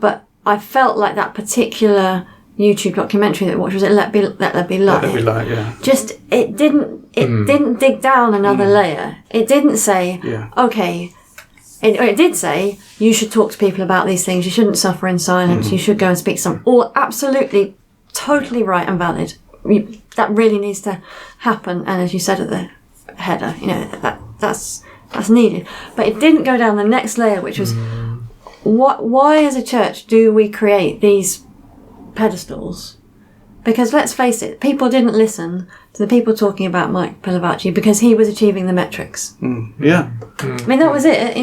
But I felt like that particular YouTube documentary that I watched, was it Let There Be Light? Let There Be Light, yeah. Just, it didn't dig down another layer. It didn't say, okay, it did say, you should talk to people about these things, you shouldn't suffer in silence, you should go and speak to them. All absolutely, totally right and valid. That really needs to happen. And as you said at the header, that's needed. But it didn't go down the next layer, which was, why as a church do we create these pedestals? Because let's face it, people didn't listen to the people talking about Mike Pilavachi because he was achieving the metrics. I mean, that was it. He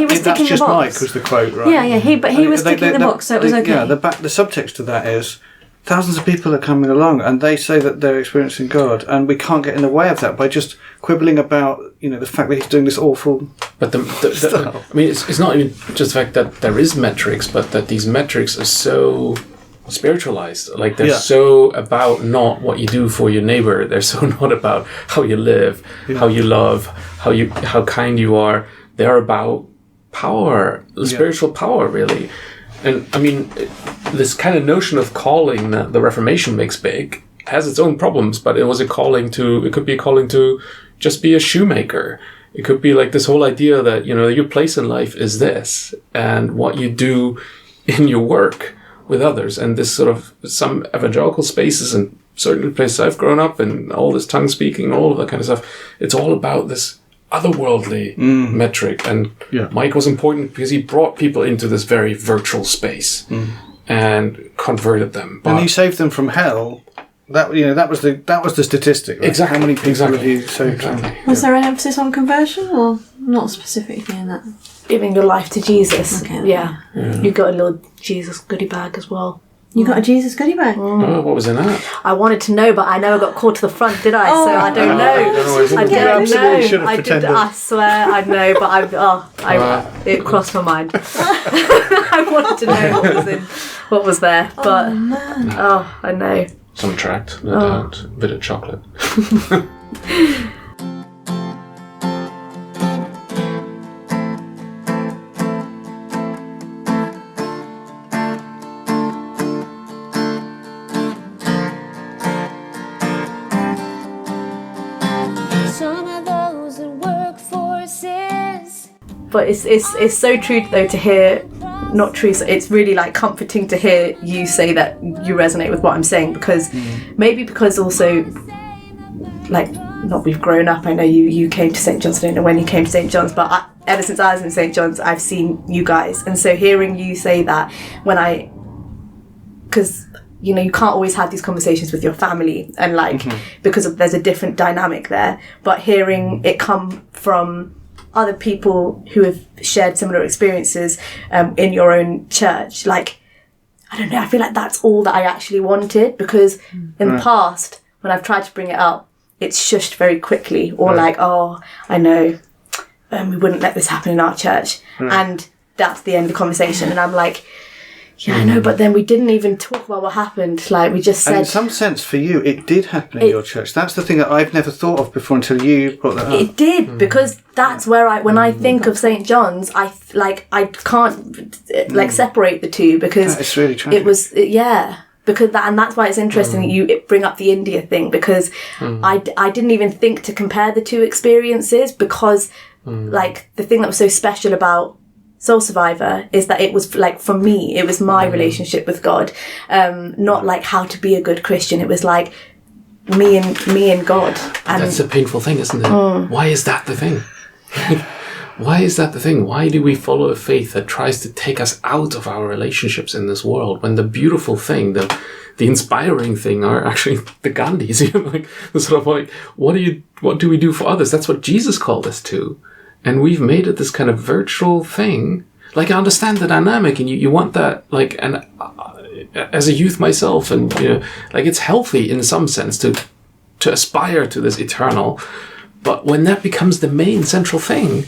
was ticking the box. Mike was the quote, right? He was ticking the box, so it was okay. Yeah, the subtext to that is thousands of people are coming along and they say that they're experiencing God, and we can't get in the way of that by just quibbling about, the fact that he's doing this awful. But it's not even just the fact that there is metrics, but that these metrics are so spiritualized. Like they're so about not what you do for your neighbor. They're so not about how you live, how you love, how kind you are. They're about power, spiritual power, really. And I mean, this kind of notion of calling that the Reformation makes big has its own problems, but it could be a calling to just be a shoemaker. It could be like this whole idea that, your place in life is this, and what you do in your work with others. And this sort of, some evangelical spaces and certainly places I've grown up in, all this tongue speaking, all of that kind of stuff, it's all about this otherworldly metric. And Mike was important because he brought people into this very virtual space and converted them. And he saved them from hell. That was the statistic. Right? Exactly. How many people have you saved? Was there an emphasis on conversion, or not specifically in that? Giving your life to Jesus. Okay. Yeah. You got a little Jesus goodie bag as well. You got a Jesus goodie bag? Oh, what was in that? I wanted to know, but I never got called to the front, did I? Oh. So I don't know. I don't know. I did. I swear, I know, but it crossed my mind. I wanted to know what was there, but I know. Some tract, no doubt. A bit of chocolate. Some of those that work forces. But it's so true though to hear. Not true, so it's really like comforting to hear you say that you resonate with what I'm saying, because maybe because also like, not we've grown up, I know you came to St. John's, I don't know when you came to St. John's, but ever since I was in St. John's I've seen you guys, and so hearing you say that because you can't always have these conversations with your family, and like because there's a different dynamic there, but hearing it come from other people who have shared similar experiences in your own church, like, I don't know, I feel like that's all that I actually wanted, because in the past, when I've tried to bring it up, it's shushed very quickly, or like, oh, I know, we wouldn't let this happen in our church, and that's the end of the conversation, and I'm like, yeah, I know, but then we didn't even talk about what happened. Like, we just said... And in some sense, for you, it did happen in your church. That's the thing that I've never thought of before until you brought that up. It did, because that's where when I think of St. John's, I can't separate the two, because... It's really tragic. It was, because and that's why it's interesting that you bring up the India thing, because I didn't even think to compare the two experiences, because like the thing that was so special about Soul Survivor is that it was like, for me, it was my relationship with God, not like how to be a good Christian. It was like me and God. And that's a painful thing, isn't it? Why is that the thing? Why is that the thing? Why do we follow a faith that tries to take us out of our relationships in this world, when the beautiful thing, the inspiring thing, are actually the Gandhis? Like the sort of like, what do we do for others? That's what Jesus called us to. And we've made it this kind of virtual thing. Like, I understand the dynamic, and you want that, like, and as a youth myself, and, like, it's healthy in some sense to aspire to this eternal. But when that becomes the main central thing,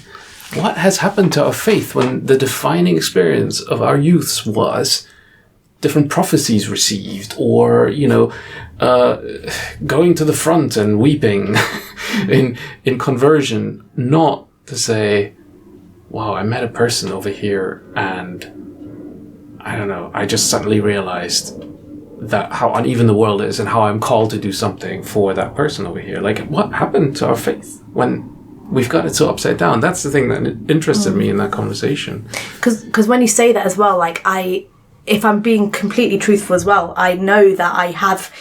what has happened to our faith when the defining experience of our youths was different prophecies received, or, going to the front and weeping in conversion, not to say, wow, I met a person over here and I don't know, I just suddenly realized that how uneven the world is and how I'm called to do something for that person over here. Like, what happened to our faith when we've got it so upside down? That's the thing that interested me in that conversation. Because when you say that as well, like, if I'm being completely truthful as well, I know that I have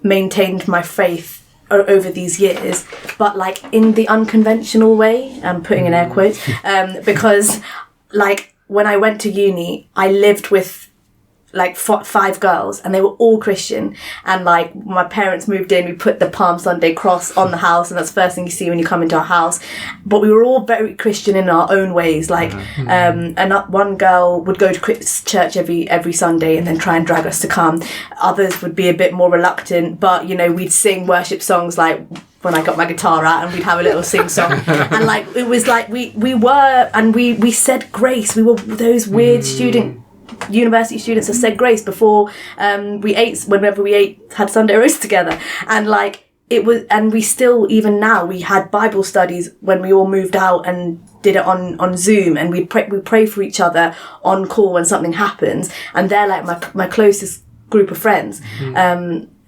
maintained my faith over these years, but like in the unconventional way, I'm putting in air quotes, because like when I went to uni, I lived with like 5 girls, and they were all Christian, and like when my parents moved in, we put the Palm Sunday cross on the house, and that's the first thing you see when you come into our house. But we were all very Christian in our own ways, like and one girl would go to church every Sunday and then try and drag us to come. Others would be a bit more reluctant, but we'd sing worship songs, like when I got my guitar out, and we'd have a little sing song, and like it was like we were, and we said grace. We were those weird student university students have said grace before whenever we had Sunday roast together, and like it was, and we still, even now, we had Bible studies when we all moved out and did it on Zoom, and we pray for each other on call when something happens, and they're like my closest group of friends.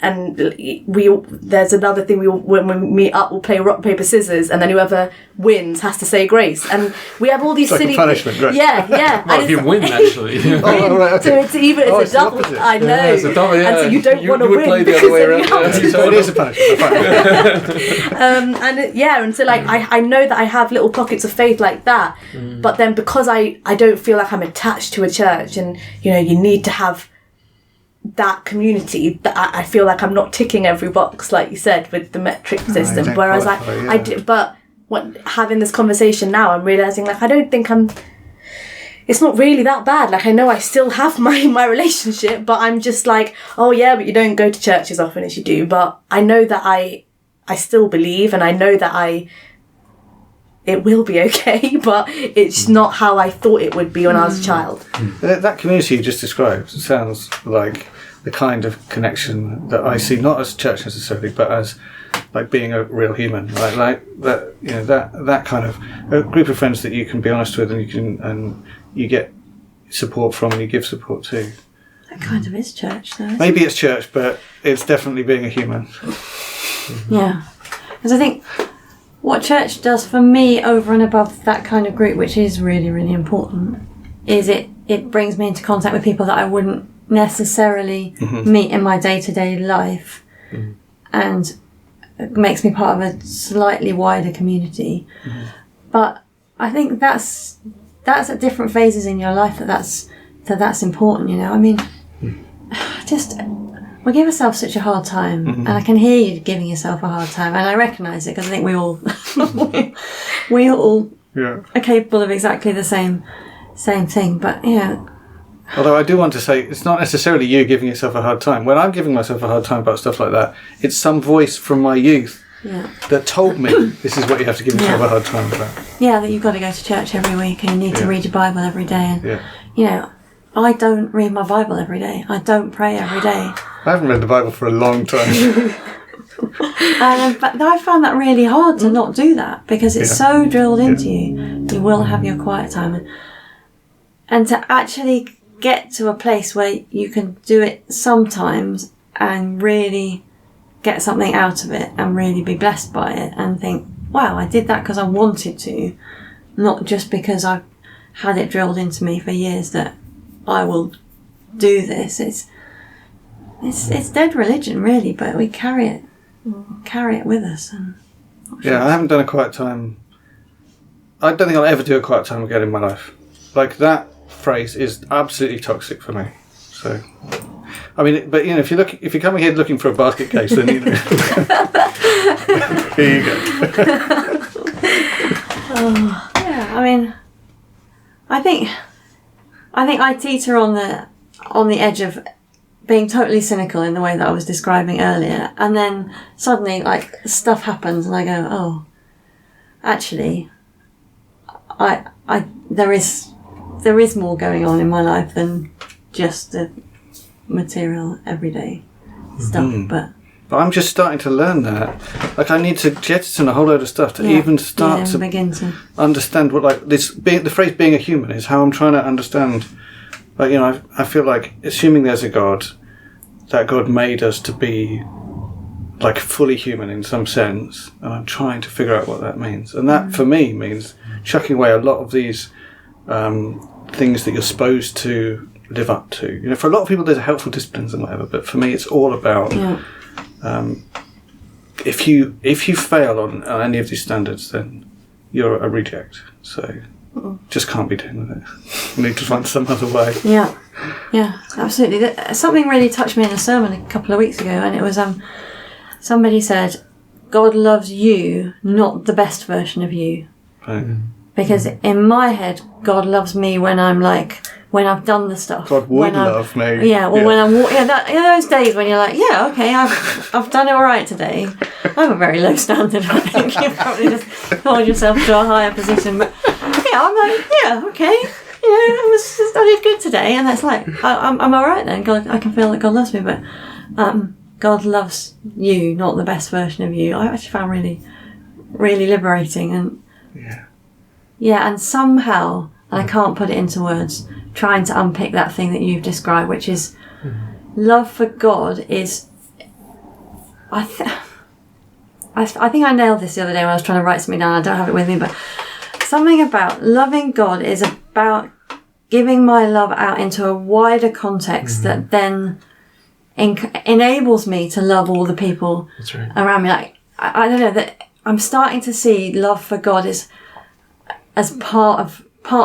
And there's another thing, when we meet up, we'll play rock, paper, scissors, and then whoever wins has to say grace. And we have all these it's silly... like a punishment, right? Yeah. Well, if you win, actually. Oh, right, okay. So it's a double. I know. Yeah, it's a double, yeah. And so you don't want to win. You would play the other way around. So it is a punishment. And so like I know that I have little pockets of faith like that, but then because I don't feel like I'm attached to a church, and you need to have that community, that I feel like I'm not ticking every box, like you said, with the metric system. Whereas I did, but having this conversation now, I'm realising like I don't think it's not really that bad. Like I know I still have my relationship, but I'm just like, oh yeah, but you don't go to church as often as you do. But I know that I still believe, and I know that it will be okay, but it's not how I thought it would be when I was a child. That community you just described sounds like the kind of connection that I see, not as church necessarily, but as like being a real human, like that, that kind of a group of friends that you can be honest with, and you get support from, and you give support to. That kind of is church, though. Maybe it's church, but it's definitely being a human. Yeah, because I think what church does for me, over and above that kind of group, which is really, really important, is it brings me into contact with people that I wouldn't necessarily meet in my day-to-day life, and it makes me part of a slightly wider community. But I think that's at different phases in your life that's important. I mean, just we give ourselves such a hard time, and I can hear you giving yourself a hard time, and I recognise it, because I think we all we all are capable of exactly the same thing. But although I do want to say, it's not necessarily you giving yourself a hard time. When I'm giving myself a hard time about stuff like that, it's some voice from my youth that told me this is what you have to give yourself a hard time about. Yeah, that you've got to go to church every week, and you need to read your Bible every day, and I don't read my Bible every day. I don't pray every day. I haven't read the Bible for a long time. But I found that really hard to not do that, because it's so drilled into you. You will have your quiet time, and to actually get to a place where you can do it sometimes and really get something out of it, and really be blessed by it, and think, wow, I did that because I wanted to, not just because I've had it drilled into me for years that I will do this. It's dead religion, really, but we carry it with us. And I haven't done a quiet time. I don't think I'll ever do a quiet time again in my life. Like, that phrase is absolutely toxic for me. So, I mean, but if you're coming here looking for a basket case, then here you go. I mean, I think I teeter on the edge of being totally cynical in the way that I was describing earlier, and then suddenly like stuff happens, and I go, oh, actually, there is more going on in my life than just the material everyday stuff. But I'm just starting to learn that. Like, I need to jettison a whole load of stuff to even start to begin to understand what, like, the phrase being a human is how I'm trying to understand. Like, I feel like, assuming there's a God, that God made us to be like fully human in some sense, and I'm trying to figure out what that means. And that for me means chucking away a lot of these things that you're supposed to live up to. For a lot of people there's helpful disciplines and whatever, but for me it's all about if you fail on any of these standards, then you're a reject. So just can't be doing with it. You need to find some other way. Yeah, absolutely. Something really touched me in a sermon a couple of weeks ago, and it was somebody said, God loves you, not the best version of you. Right. Because in my head, God loves me when I'm like, when I've done the stuff. God would love me. Yeah, well, when I'm those days when you're like, yeah, okay, I've done it all right today. I have a very low standard. I think you probably just hold yourself to a higher position, but I'm like, yeah, okay, I did good today, and that's like, I'm all right then. God, I can feel that God loves me, but God loves you, not the best version of you. I actually found really, really liberating, and and somehow, and I can't put it into words, trying to unpick that thing that you've described, which is love for God is. I think I nailed this the other day when I was trying to write something down. I don't have it with me, but something about loving God is about giving my love out into a wider context that then enables me to love all the people around me. Like I don't know, that I'm starting to see love for God as part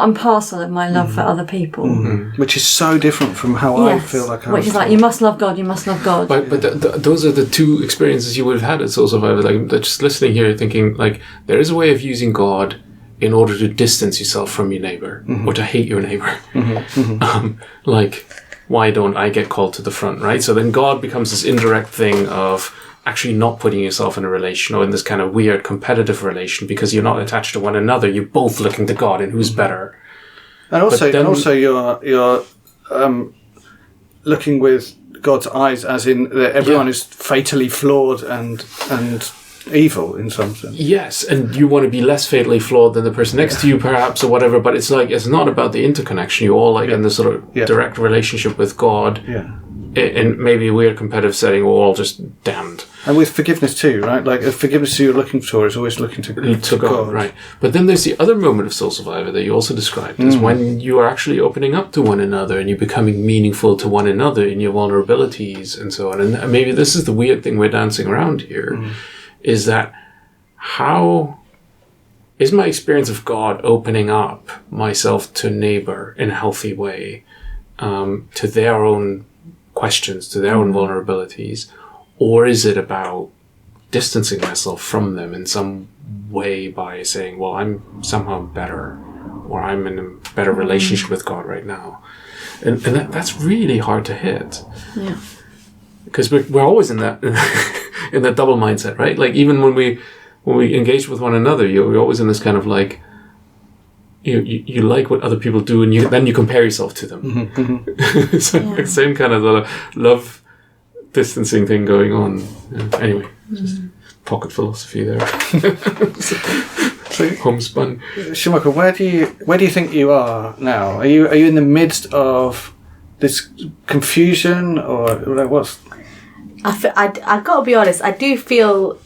and parcel of my love for other people, which is so different from how I feel like. Which is like, you must love God. You must love God. But those are the two experiences you would have had at Soul Survivor. Like, just listening here, thinking like there is a way of using God in order to distance yourself from your neighbor or to hate your neighbor. Like, why don't I get called to the front, right? So then God becomes this indirect thing of actually not putting yourself in a relation or in this kind of weird competitive relation because you're not attached to one another. You're both looking to God and who's better. And also you're looking with God's eyes, as in that everyone is fatally flawed and evil in some sense. Yes, and you want to be less fatally flawed than the person next to you, perhaps, or whatever. But it's like, it's not about the interconnection. You're all like in this sort of direct relationship with God. In maybe a weird competitive setting, we're all just damned. And with forgiveness too, right? Like the forgiveness you're looking for is always looking to God. Right. But then there's the other moment of Soul Survivor that you also described, is when you are actually opening up to one another and you're becoming meaningful to one another in your vulnerabilities and so on. And maybe this is the weird thing we're dancing around here, is that how is my experience of God opening up myself to neighbor in a healthy way, to their own questions, to their own vulnerabilities, or is it about distancing myself from them in some way by saying, well, I'm somehow better, or I'm in a better relationship with God right now? And that's really hard to hit. Yeah. Because we're always in that in that double mindset, right? Like even when we engage with one another, you're always in this kind of like, you like what other people do, and then you compare yourself to them. It's like the same kind of love distancing thing going on. Anyway, just pocket philosophy there. Homespun. Shamilka, where do you think you are now? Are you in the midst of this confusion, or like what's? I've got to be honest. I do feel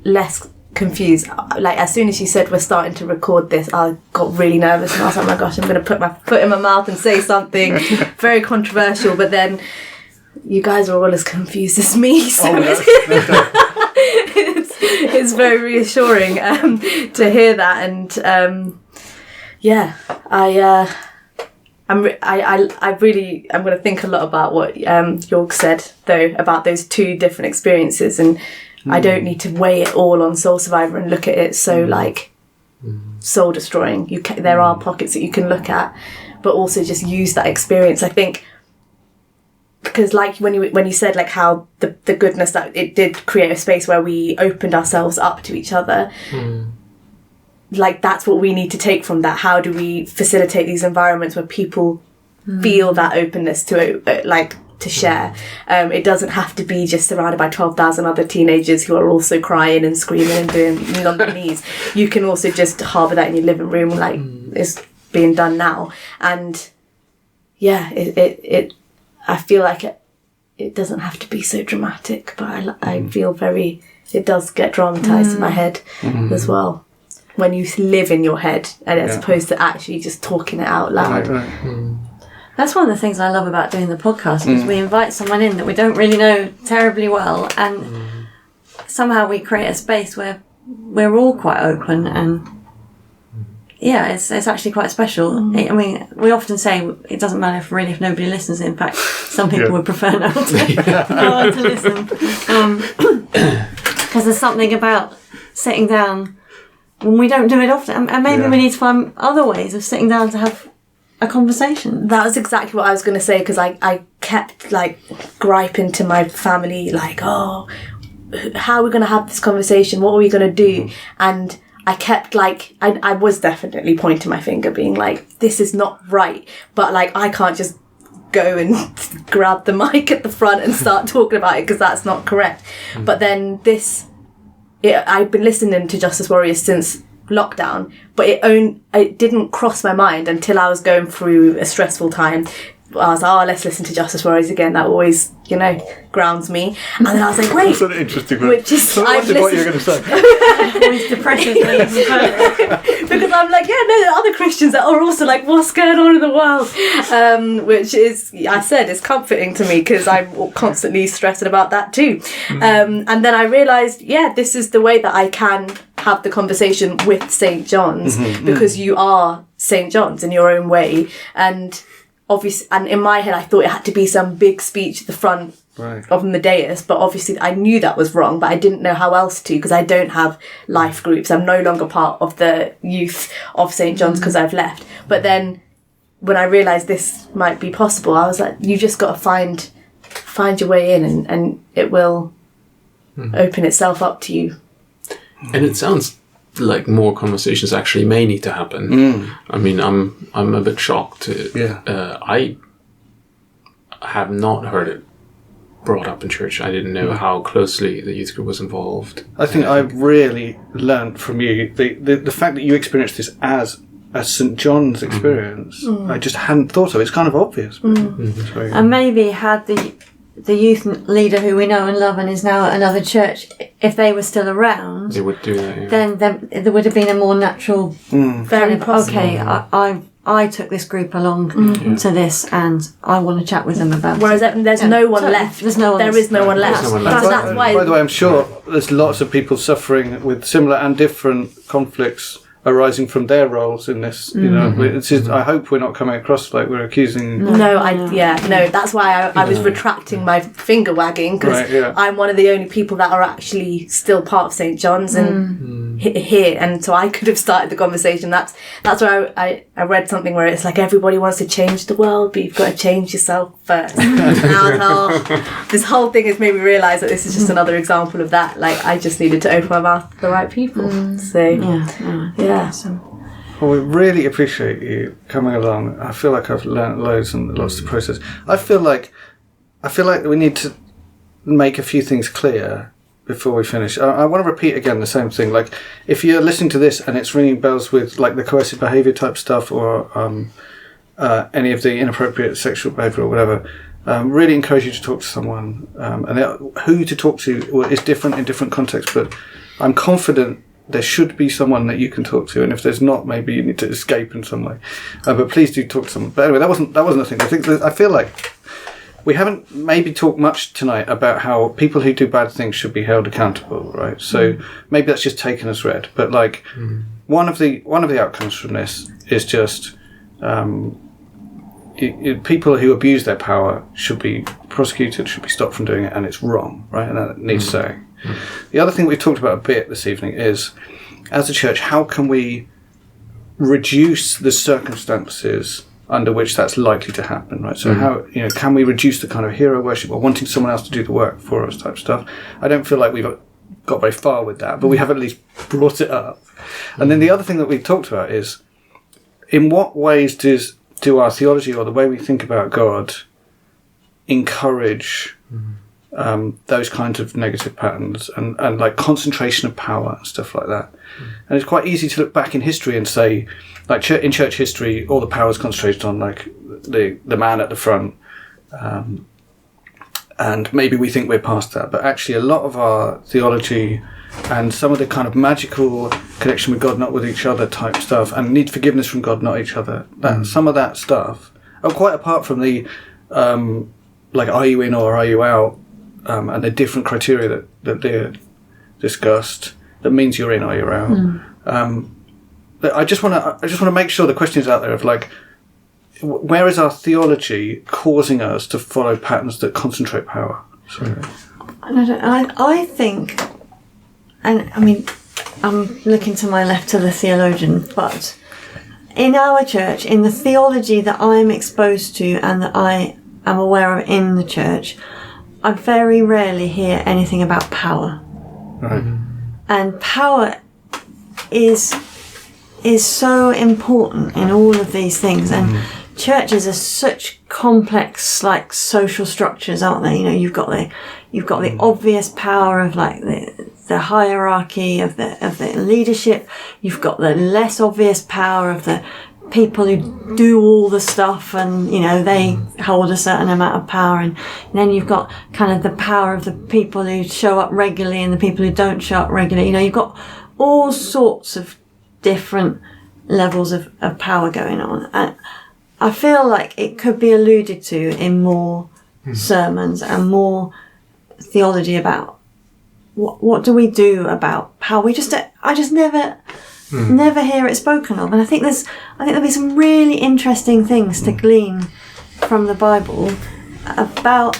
less confused. Like as soon as you said we're starting to record this, I got really nervous and I was like, oh my gosh, I'm going to put my foot in my mouth and say something very controversial, but then you guys are all as confused as me, so it's very reassuring to hear that. And I'm going to think a lot about what Jörg said though about those two different experiences, and I don't need to weigh it all on Soul Survivor and look at it so like soul destroying. There are pockets that you can look at, but also just use that experience. I think because like when you said like how the goodness that it did create a space where we opened ourselves up to each other. Like that's what we need to take from that. How do we facilitate these environments where people feel that openness to to share? It doesn't have to be just surrounded by 12,000 other teenagers who are also crying and screaming and doing on their knees. You can also just harbour that in your living room, like it's being done now. And it I feel like it doesn't have to be so dramatic, but I feel it does get dramatised in my head as well. When you live in your head, and as opposed to actually just talking it out loud. Right. That's one of the things I love about doing the podcast, is we invite someone in that we don't really know terribly well, and somehow we create a space where we're all quite open, and it's actually quite special. I mean, we often say it doesn't matter if nobody listens. In fact, some people would prefer not to listen, because there's something about sitting down when we don't do it often, and maybe we need to find other ways of sitting down to have a conversation. That was exactly what I was going to say, because I kept like griping to my family like, oh, how are we going to have this conversation? What are we going to do? And I kept like, I was definitely pointing my finger being like, this is not right. But like, I can't just go and grab the mic at the front and start talking about it because that's not correct. But then I've been listening to Justice Worriers since lockdown, but it didn't cross my mind until I was going through a stressful time. I was like, let's listen to Justice Worriers again. That always, grounds me. And then I was like, wait. That's an interesting one. Which is, I wondered what you were going to say. Always depresses me. Because I'm like, there are other Christians that are also like, what's going on in the world? Which is, I said, is comforting to me because I'm constantly stressing about that too. And then I realised, this is the way that I can have the conversation with St. John's because you are St. John's in your own way. And obviously, and in my head, I thought it had to be some big speech at the front of the dais, but obviously I knew that was wrong, but I didn't know how else to because I don't have life groups. I'm no longer part of the youth of St. John's because I've left. But then when I realised this might be possible, I was like, you just got to find your way in and it will open itself up to you. And it sounds like more conversations actually may need to happen. I mean, I'm a bit shocked. I have not heard it brought up in church. I didn't know how closely the youth group was involved. I think I really learned from you the fact that you experienced this as a St. John's experience. I just hadn't thought of. It's kind of obvious. And maybe had the youth leader who we know and love and is now at another church, if they were still around, they would do that. Then there would have been a more natural. Very possible. Okay, I took this group along to this, and I want to chat with them about it. Whereas there's no one left. There's no one. There is no one left. So that's why. By the way, I'm sure there's lots of people suffering with similar and different conflicts arising from their roles in this. I hope we're not coming across like we're accusing. No, that's why I was retracting my finger wagging because I'm one of the only people that are actually still part of St. John's and here, and so I could have started the conversation. That's where I read something where it's like everybody wants to change the world, but you've got to change yourself first. This whole thing has made me realise that this is just another example of that. Like I just needed to open my mouth to the right people. So Well, we really appreciate you coming along. I feel like I've learnt loads and lots to process. I feel like we need to make a few things clear before we finish. I want to repeat again the same thing. Like, if you're listening to this and it's ringing bells with like the coercive behaviour type stuff or any of the inappropriate sexual behaviour or whatever, really encourage you to talk to someone. And who to talk to is different in different contexts, but I'm confident there should be someone that you can talk to, and if there's not, maybe you need to escape in some way. But please do talk to someone. But anyway, that wasn't the thing. I feel like we haven't maybe talked much tonight about how people who do bad things should be held accountable, right? So maybe that's just taken as read. But like one of the outcomes from this is just people who abuse their power should be prosecuted, should be stopped from doing it, and it's wrong, right? And that needs saying. The other thing we've talked about a bit this evening is, as a church, how can we reduce the circumstances under which that's likely to happen, right? So how can we reduce the kind of hero worship or wanting someone else to do the work for us type stuff? I don't feel like we've got very far with that, but we have at least brought it up. And then the other thing that we've talked about is, in what ways do our theology or the way we think about God encourage those kinds of negative patterns and like concentration of power and stuff like that. And it's quite easy to look back in history and say, like in church history, all the power is concentrated on like the man at the front, and maybe we think we're past that, but actually a lot of our theology and some of the kind of magical connection with God, not with each other type stuff, and need forgiveness from God, not each other, some of that stuff, quite apart from the like are you in or are you out, and the different criteria that they're discussed, that means you're in or you're out. But I just want to make sure the question is out there of like, where is our theology causing us to follow patterns that concentrate power? I think, and I mean, I'm looking to my left to the theologian, but in our church, in the theology that I'm exposed to and that I am aware of in the church, I very rarely hear anything about power. Right. And power is so important in all of these things. And churches are such complex, like, social structures, aren't they? You know, you've got the obvious power of, like, the hierarchy of the leadership. You've got the less obvious power of the people who do all the stuff, and, you know, they hold a certain amount of power. And then you've got kind of the power of the people who show up regularly and the people who don't show up regularly. You know, you've got all sorts of different levels of power going on. And I feel like it could be alluded to in more sermons and more theology about what do we do about power. I just never hear it spoken of. And I think there'll be some really interesting things to glean from the Bible about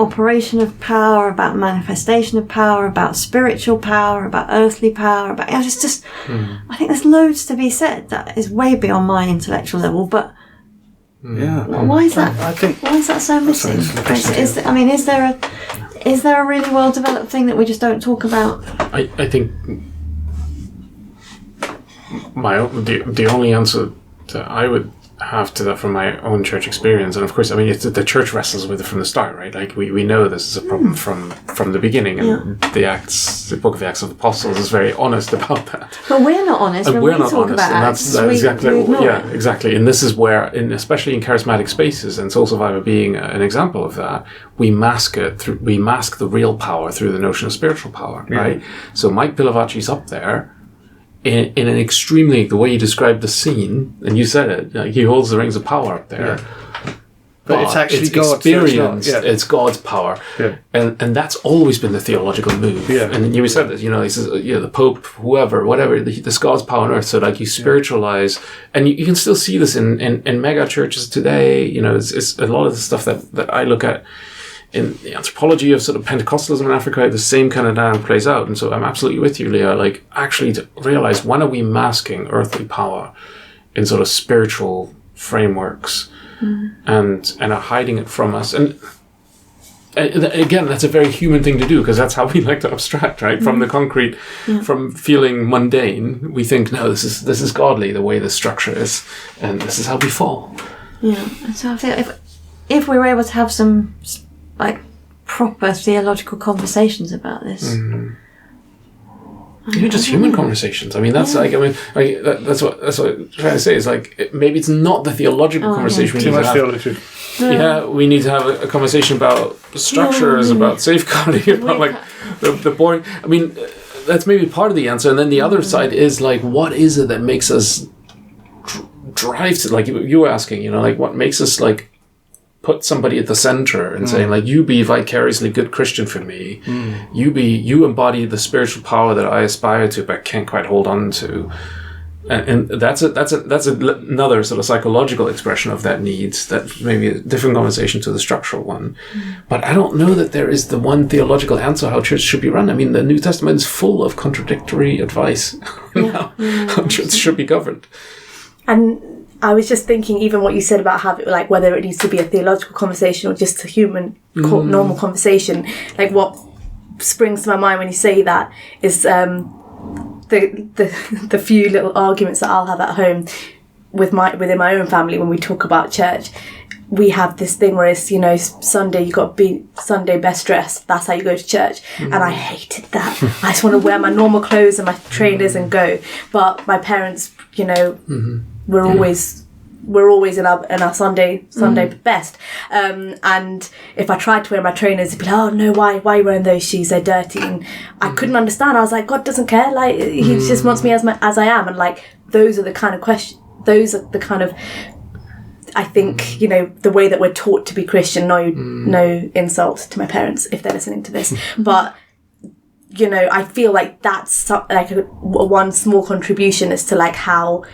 operation of power, about manifestation of power, about spiritual power, about earthly power, about I think there's loads to be said that is way beyond my intellectual level. But why is that? Why is that so missing? Is there a really well developed thing that we just don't talk about? I think the only answer that I would have to that from my own church experience, and of course, I mean, the church wrestles with it from the start, right? Like we know this is a problem from the beginning, and the Book of the Acts of the Apostles is very honest about that. But we're not honest. And we're not honest, and that's exactly exactly. And this is where, especially in charismatic spaces, and Soul Survivor being an example of that, we mask the real power through the notion of spiritual power, right? So Mike Pilavachi's up there. In an extremely, the way you described the scene, and you said it, like, he holds the rings of power up there. Yeah. But it's actually God's experience. It's God's power, and that's always been the theological move. Yeah. And you said this, you know, he says, the Pope, whatever, this God's power on earth. So like you spiritualize, and you can still see this in mega churches today. You know, it's a lot of the stuff that I look at in the anthropology of sort of Pentecostalism in Africa, the same kind of dynamic plays out. And so I'm absolutely with you, Leah. Like, actually to realize, when are we masking earthly power in sort of spiritual frameworks and are hiding it from us? And again, that's a very human thing to do, because that's how we like to abstract, right? From the concrete, from feeling mundane, we think, no, this is godly, the way the structure is, and this is how we fall. Yeah. And so I feel if we were able to have some like proper theological conversations about this. Even just human conversations. I mean, that's that's what I'm trying to say. Is like, maybe it's not the theological conversation we need to have. Theology. Yeah, we need to have a conversation about structures, about safeguarding, about like the boring. I mean, that's maybe part of the answer, and then the other side is like, what is it that makes us drive to, like you were asking, you know, like what makes us like put somebody at the center and saying, like, you be vicariously good Christian for me. You embody the spiritual power that I aspire to but can't quite hold on to. And that's another sort of psychological expression of that need. That's maybe a different conversation to the structural one. But I don't know that there is the one theological answer how church should be run. I mean, the New Testament is full of contradictory advice how church should be governed. And I was just thinking, even what you said about having, like, whether it needs to be a theological conversation or just a human, normal conversation. Like, what springs to my mind when you say that is the few little arguments that I'll have at home within my own family when we talk about church. We have this thing where it's, you know, Sunday, you got to be Sunday best dressed. That's how you go to church. And I hated that. I just want to wear my normal clothes and my trainers and go. But my parents, you know, we're always in our Sunday best. And if I tried to wear my trainers, it'd be like, oh no, why are you wearing those shoes? They're dirty. And I couldn't understand. I was like, God doesn't care. Like, he just wants me as I am. And like, those are the kind of questions. Those are the kind of, I think, you know, the way that we're taught to be Christian. No insults to my parents if they're listening to this, but you know, I feel like that's like one small contribution as to like how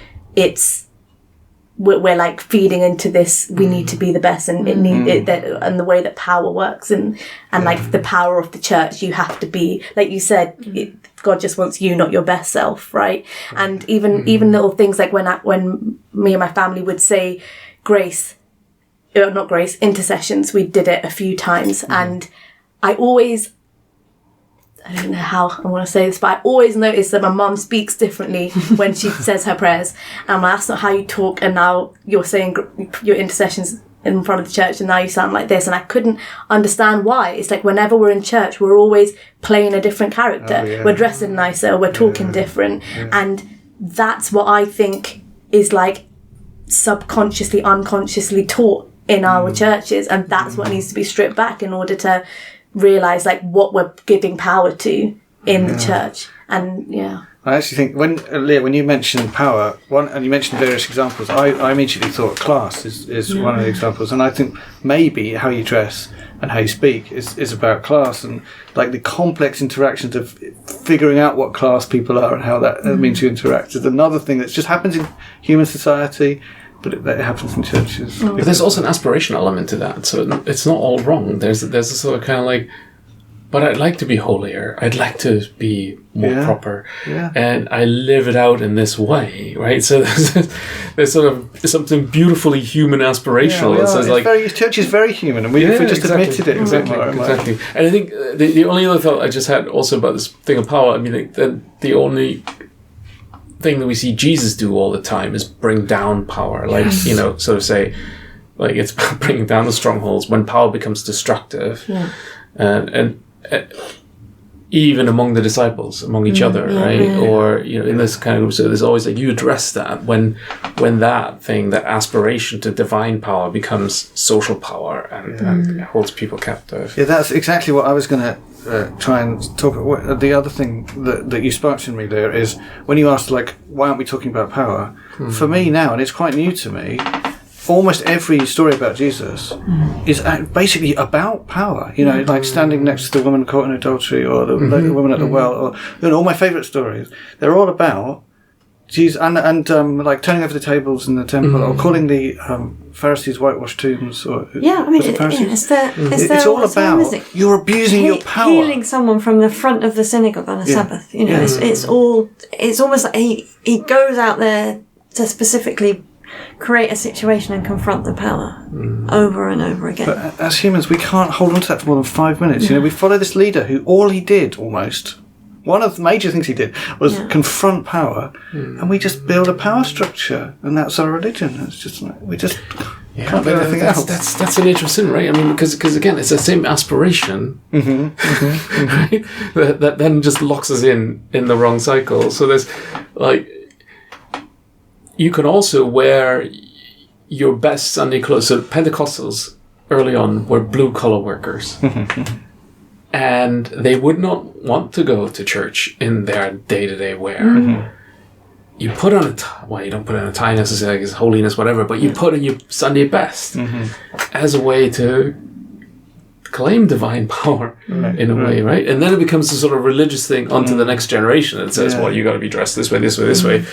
we're like feeding into this. We need to be the best, and and the way that power works, and like the power of the church. You have to be, like you said, God just wants you, not your best self, right? And even little things like when me and my family would say intercessions. We did it a few times, and I always I don't know how I want to say this, but I always notice that my mum speaks differently when she says her prayers. And I'm like, that's not how you talk. And now you're saying your intercessions in front of the church, and now you sound like this. And I couldn't understand why. It's like whenever we're in church, we're always playing a different character. We're dressing nicer, we're talking different. And that's what I think is like subconsciously, unconsciously taught in our churches. And that's what needs to be stripped back in order to realise like what we're giving power to in the church. And I actually think Leah, when you mentioned power, and you mentioned various examples, I immediately thought class is one of the examples, and I think maybe how you dress and how you speak is about class, and like the complex interactions of figuring out what class people are and how that means you interact is another thing that just happens in human society, but it happens in churches. But there's also an aspiration element to that, so it's not all wrong. There's a sort of kind of like, but I'd like to be holier. I'd like to be more proper. Yeah. And I live it out in this way, right? So there's sort of something beautifully human aspirational. Church is very human, and if we just admitted it. Exactly. And I think the only other thought I just had also about this thing of power, I mean, the only thing that we see Jesus do all the time is bring down power. Like, sort of say, like it's bringing down the strongholds when power becomes destructive. Yeah. And even among the disciples, among each other, right? Or in this kind of group, so there's always like you address that when that thing, that aspiration to divine power becomes social power and holds people captive. Yeah, that's exactly what I was going to try and talk about. The other thing that you sparked in me there is when you asked like, why aren't we talking about power? For me now, and it's quite new to me, almost every story about Jesus is basically about power. Like standing next to the woman caught in adultery, or the woman at the well, or all my favourite stories. They're all about Jesus and like turning over the tables in the temple, or calling the Pharisees whitewashed tombs. Or it's all about you're abusing your power, healing someone from the front of the synagogue on a Sabbath. It's almost like he goes out there to specifically create a situation and confront the power over and over again. But as humans, we can't hold on to that for more than 5 minutes. We follow this leader who all he did, almost one of the major things he did was confront power, and we just build a power structure, and that's our religion. It's just like we just can't do anything else. That's the nature of sin, right? I mean, because again, it's the same aspiration, right? That then just locks us in the wrong cycle. So there's like. You can also wear your best Sunday clothes. So Pentecostals early on were blue-collar workers. And they would not want to go to church in their day-to-day wear. You put on a tie. Well, you don't put on a tie necessarily, it's holiness, whatever, but you put on your Sunday best as a way to claim divine power in a way, right? And then it becomes a sort of religious thing onto the next generation that says, well, you got to be dressed this way, this way, this way.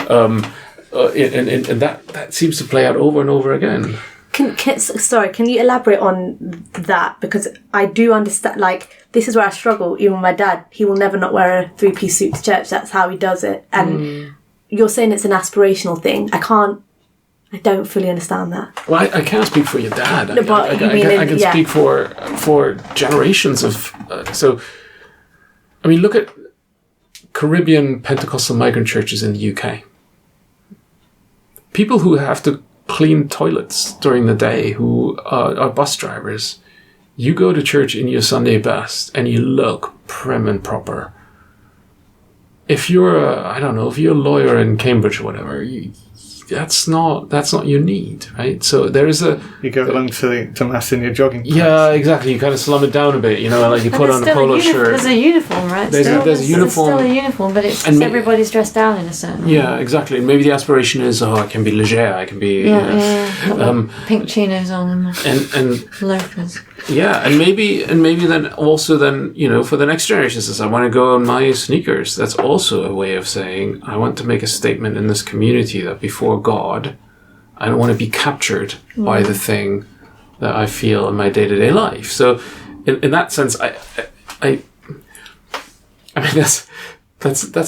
And that seems to play out over and over again. Can you elaborate on that? Because I do understand, like, this is where I struggle. Even my dad, he will never not wear a 3-piece suit to church. That's how he does it. And you're saying it's an aspirational thing. I don't fully understand that. Well, I can't speak for your dad. I can speak for generations of... look at Caribbean Pentecostal migrant churches in the UK. People who have to clean toilets during the day, who are bus drivers, you go to church in your Sunday best and you look prim and proper. If you're if you're a lawyer in Cambridge or whatever, that's not your need, right? So there is you go along to mass in your jogging pants. Yeah, exactly. You kind of slum it down a bit, like you put on a polo shirt. There's a uniform, right? There's a uniform. There's still a uniform, but it's just everybody's dressed down in a certain way. Yeah, exactly. And maybe the aspiration is, I can be leger, I can be pink chinos on and loafers. Yeah, and maybe then also for the next generation says, I want to go on my sneakers. That's also a way of saying, I want to make a statement in this community that before God, I don't want to be captured by the thing that I feel in my day-to-day life. So in that sense, I mean, that's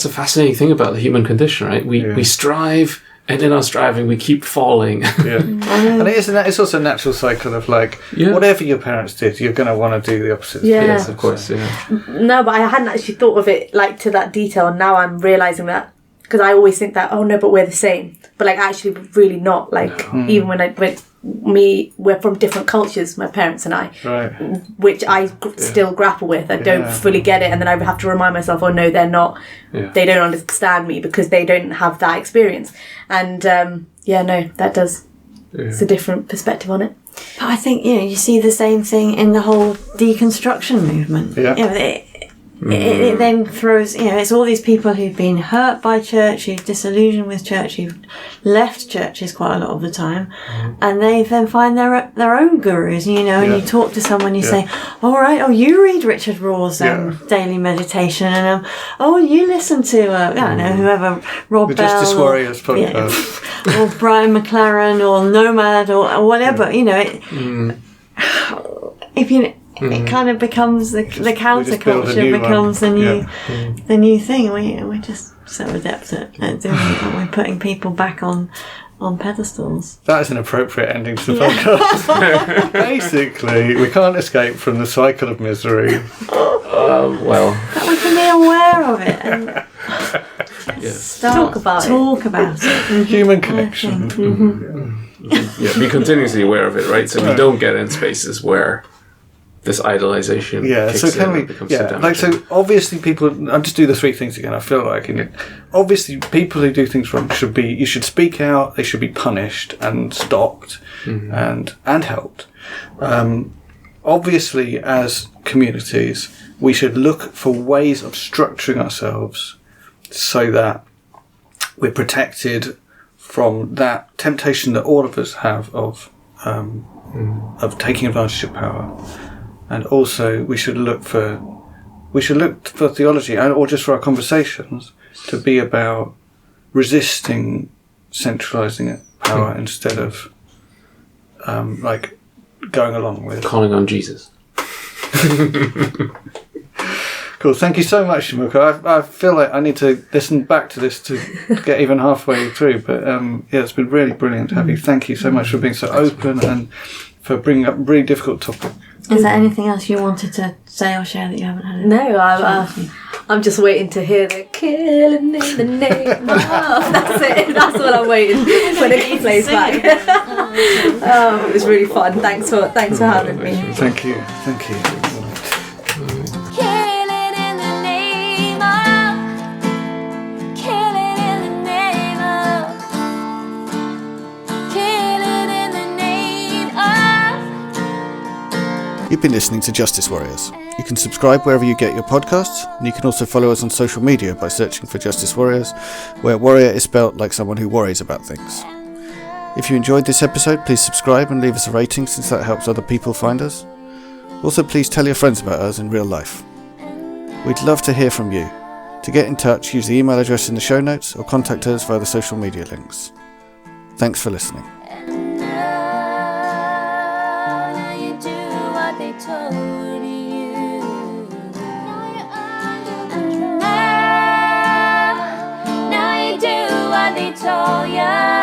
a fascinating thing about the human condition, right? We strive And in us driving, we keep falling. Yeah. And it's also a natural cycle of like, whatever your parents did, you're going to want to do the opposite. Yeah. Yes, of course, No, but I hadn't actually thought of it like to that detail, and now I'm realising that, because I always think that, oh no, but we're the same. But like actually really not. Like even when we're from different cultures, my parents and I, right. which I still grapple with. I don't fully get it, and then I have to remind myself, oh no, they're not, they don't understand me because they don't have that experience. And no, that does, it's a different perspective on it. But I think, you see the same thing in the whole deconstruction movement. Yeah. It then throws, it's all these people who've been hurt by church, who've disillusioned with church, who've left churches quite a lot of the time, and they then find their own gurus, and you talk to someone, you say, all right, you read Richard Raw's daily meditation, and you listen to, I don't know, whoever, Rob the Bell. Justice Worriers podcast. Or Brian McLaren, or Nomad, or whatever, if you... It kind of becomes the counterculture becomes the new thing. We're just so adept at doing it, and we're putting people back on pedestals. That is an appropriate ending to the podcast. Basically, we can't escape from the cycle of misery. But we can be aware of it and Talk about it. Human connection. Be continuously aware of it, right? So we don't get in spaces where this idolization kicks in and becomes so damaging. So obviously people, I'll just do the three things again, I feel like, obviously people who do things wrong you should speak out, they should be punished and stopped and helped. Obviously as communities, we should look for ways of structuring ourselves so that we're protected from that temptation that all of us have of taking advantage of power. And also, we should look for theology, or just for our conversations, to be about resisting centralising power instead of going along with calling on Jesus. Cool. Thank you so much, Shamilka. I feel like I need to listen back to this to get even halfway through. But it's been really brilliant to have you. Thank you so much for being so open and for bringing up really difficult topics. Is there anything else you wanted to say or share that you haven't had? No, I'm just waiting to hear the killing in the name of. That's it. That's what I'm waiting when it plays back. It was really fun. Thanks for having me. Thank you. You've been listening to Justice Worriers. You can subscribe wherever you get your podcasts, and you can also follow us on social media by searching for Justice Worriers, where warrior is spelt like someone who worries about things. If you enjoyed this episode, please subscribe and leave us a rating, since that helps other people find us. Also, please tell your friends about us in real life. We'd love to hear from you. To get in touch, use the email address in the show notes or contact us via the social media links. Thanks for listening. Now you do what they told you.